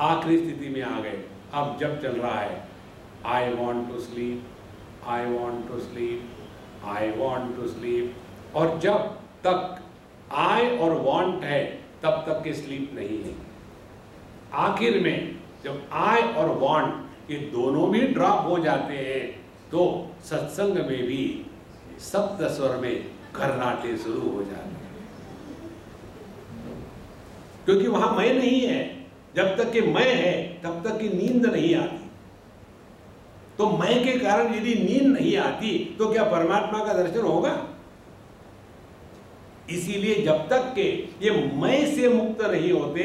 आखिरी स्थिति में आ गए। अब जब चल रहा है I want to sleep, I want to sleep, I want to sleep, और जब तक आई और वॉन्ट है तब तक के स्लीप नहीं है। आखिर में जब आई और वॉन्ट ये दोनों भी ड्रॉप हो जाते हैं तो सत्संग में भी सप्त स्वर में खर्राटे शुरू हो जाते हैं, क्योंकि वहां मैं नहीं है। जब तक कि मैं है तब तक की नींद नहीं आती। तो मैं के कारण यदि नींद नहीं आती तो क्या परमात्मा का दर्शन होगा? इसीलिए जब तक के ये मैं से मुक्त नहीं होते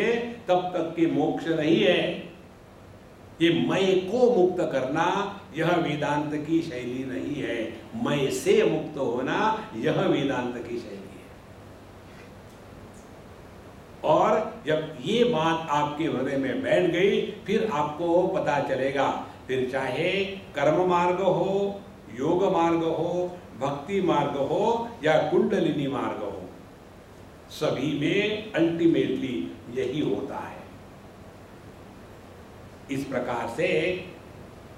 तब तक के मोक्ष नहीं है। ये मैं को मुक्त करना यह वेदांत की शैली नहीं है। मैं से मुक्त होना यह वेदांत की शैली है। और जब ये बात आपके हृदय में बैठ गई, फिर आपको पता चलेगा, फिर चाहे कर्म मार्ग हो, योग मार्ग हो, भक्ति मार्ग हो या कुंडलिनी मार्ग हो, सभी में अल्टीमेटली यही होता है। इस प्रकार से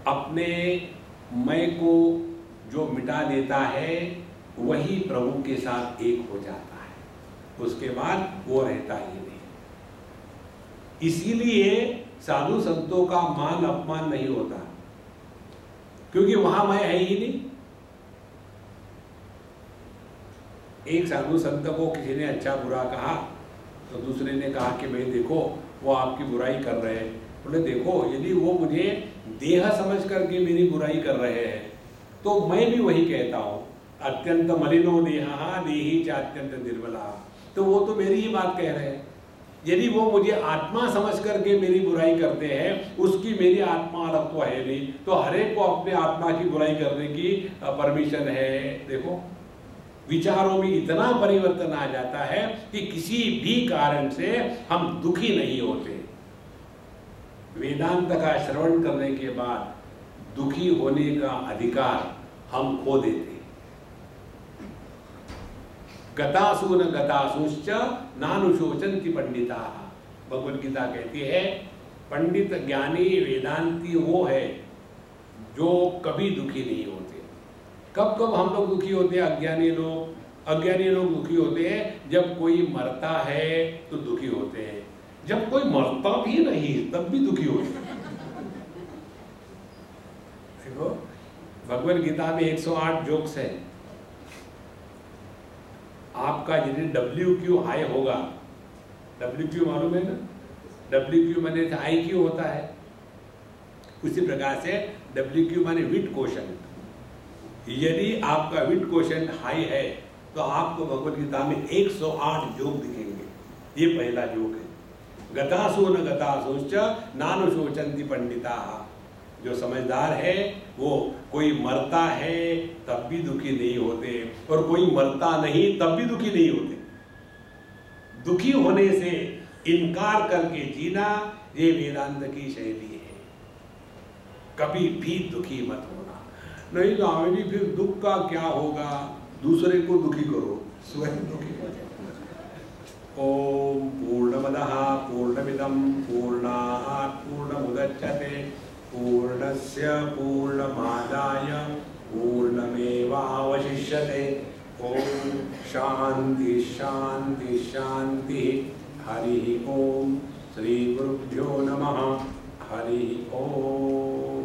अपने मैं को जो मिटा देता है वही प्रभु के साथ एक हो जाता है, उसके बाद वो रहता ही नहीं। इसीलिए साधु संतों का मान अपमान नहीं होता, क्योंकि वहां मैं है ही नहीं। एक साधु संत को किसी ने अच्छा बुरा कहा तो दूसरे ने कहा कि भाई देखो वो आपकी बुराई कर रहे हैं। बोले देखो, यदि वो मुझे देह समझ करके मेरी बुराई कर रहे हैं तो मैं भी वही कहता हूँ, अत्यंत मलिनो देहा देही च अत्यंत निर्मला। तो वो तो मेरी ही बात कह रहे हैं। यदि वो मुझे आत्मा समझ करके मेरी बुराई करते हैं, उसकी मेरी आत्मा अलग तो है नहीं, तो हर एक को अपने आत्मा की बुराई करने की परमिशन है। देखो विचारों में इतना परिवर्तन आ जाता है कि किसी भी कारण से हम दुखी नहीं होते। वेदांत का श्रवण करने के बाद दुखी होने का अधिकार हम खो देते। गतासु न गतासुश्च नानुशोचन्ति पंडिताः। भगवद गीता कहती है पंडित ज्ञानी वेदांती वो है जो कभी दुखी नहीं होते। कब कब हम लोग दुखी होते हैं? अज्ञानी लोग दुखी होते हैं जब कोई मरता है तो दुखी होते हैं, जब कोई मरता भी नहीं तब भी दुखी होते हैं। देखो भगवद गीता में 108 जोक्स है। आपका यदि WQ हाई होगा, WQ मालूम है ना? WQ माने IQ होता है, उसी प्रकार से WQ माने विट कोशेंट। यदि आपका विट कोशेंट हाई है तो आपको भगवद गीता में 108 जोक दिखेंगे। ये पहला जोक है। गतासु न गतासुश्च नानुशोचन्ति पंडिताः। जो समझदार है वो कोई मरता है तब भी दुखी नहीं होते, और कोई मरता नहीं तब भी दुखी नहीं होते। दुखी होने से इनकार करके जीना ये वेदांत की शैली है। कभी भी दुखी मत होना। नहीं तो आवेदी फिर दुख का क्या होगा? दूसरे को दुखी करो, स्वयं दुखी हो जाओ। ओम पूर्णमदः पूर्णमिदं पूर्णात् पूर्णमुदच्यते पूर्णस्य पूर्णमादाय पूर्णमेवावशिष्यते। ओम शांति शांति शांति। हरि ओम। श्री गुरुभ्यो नमः। हरि ओम।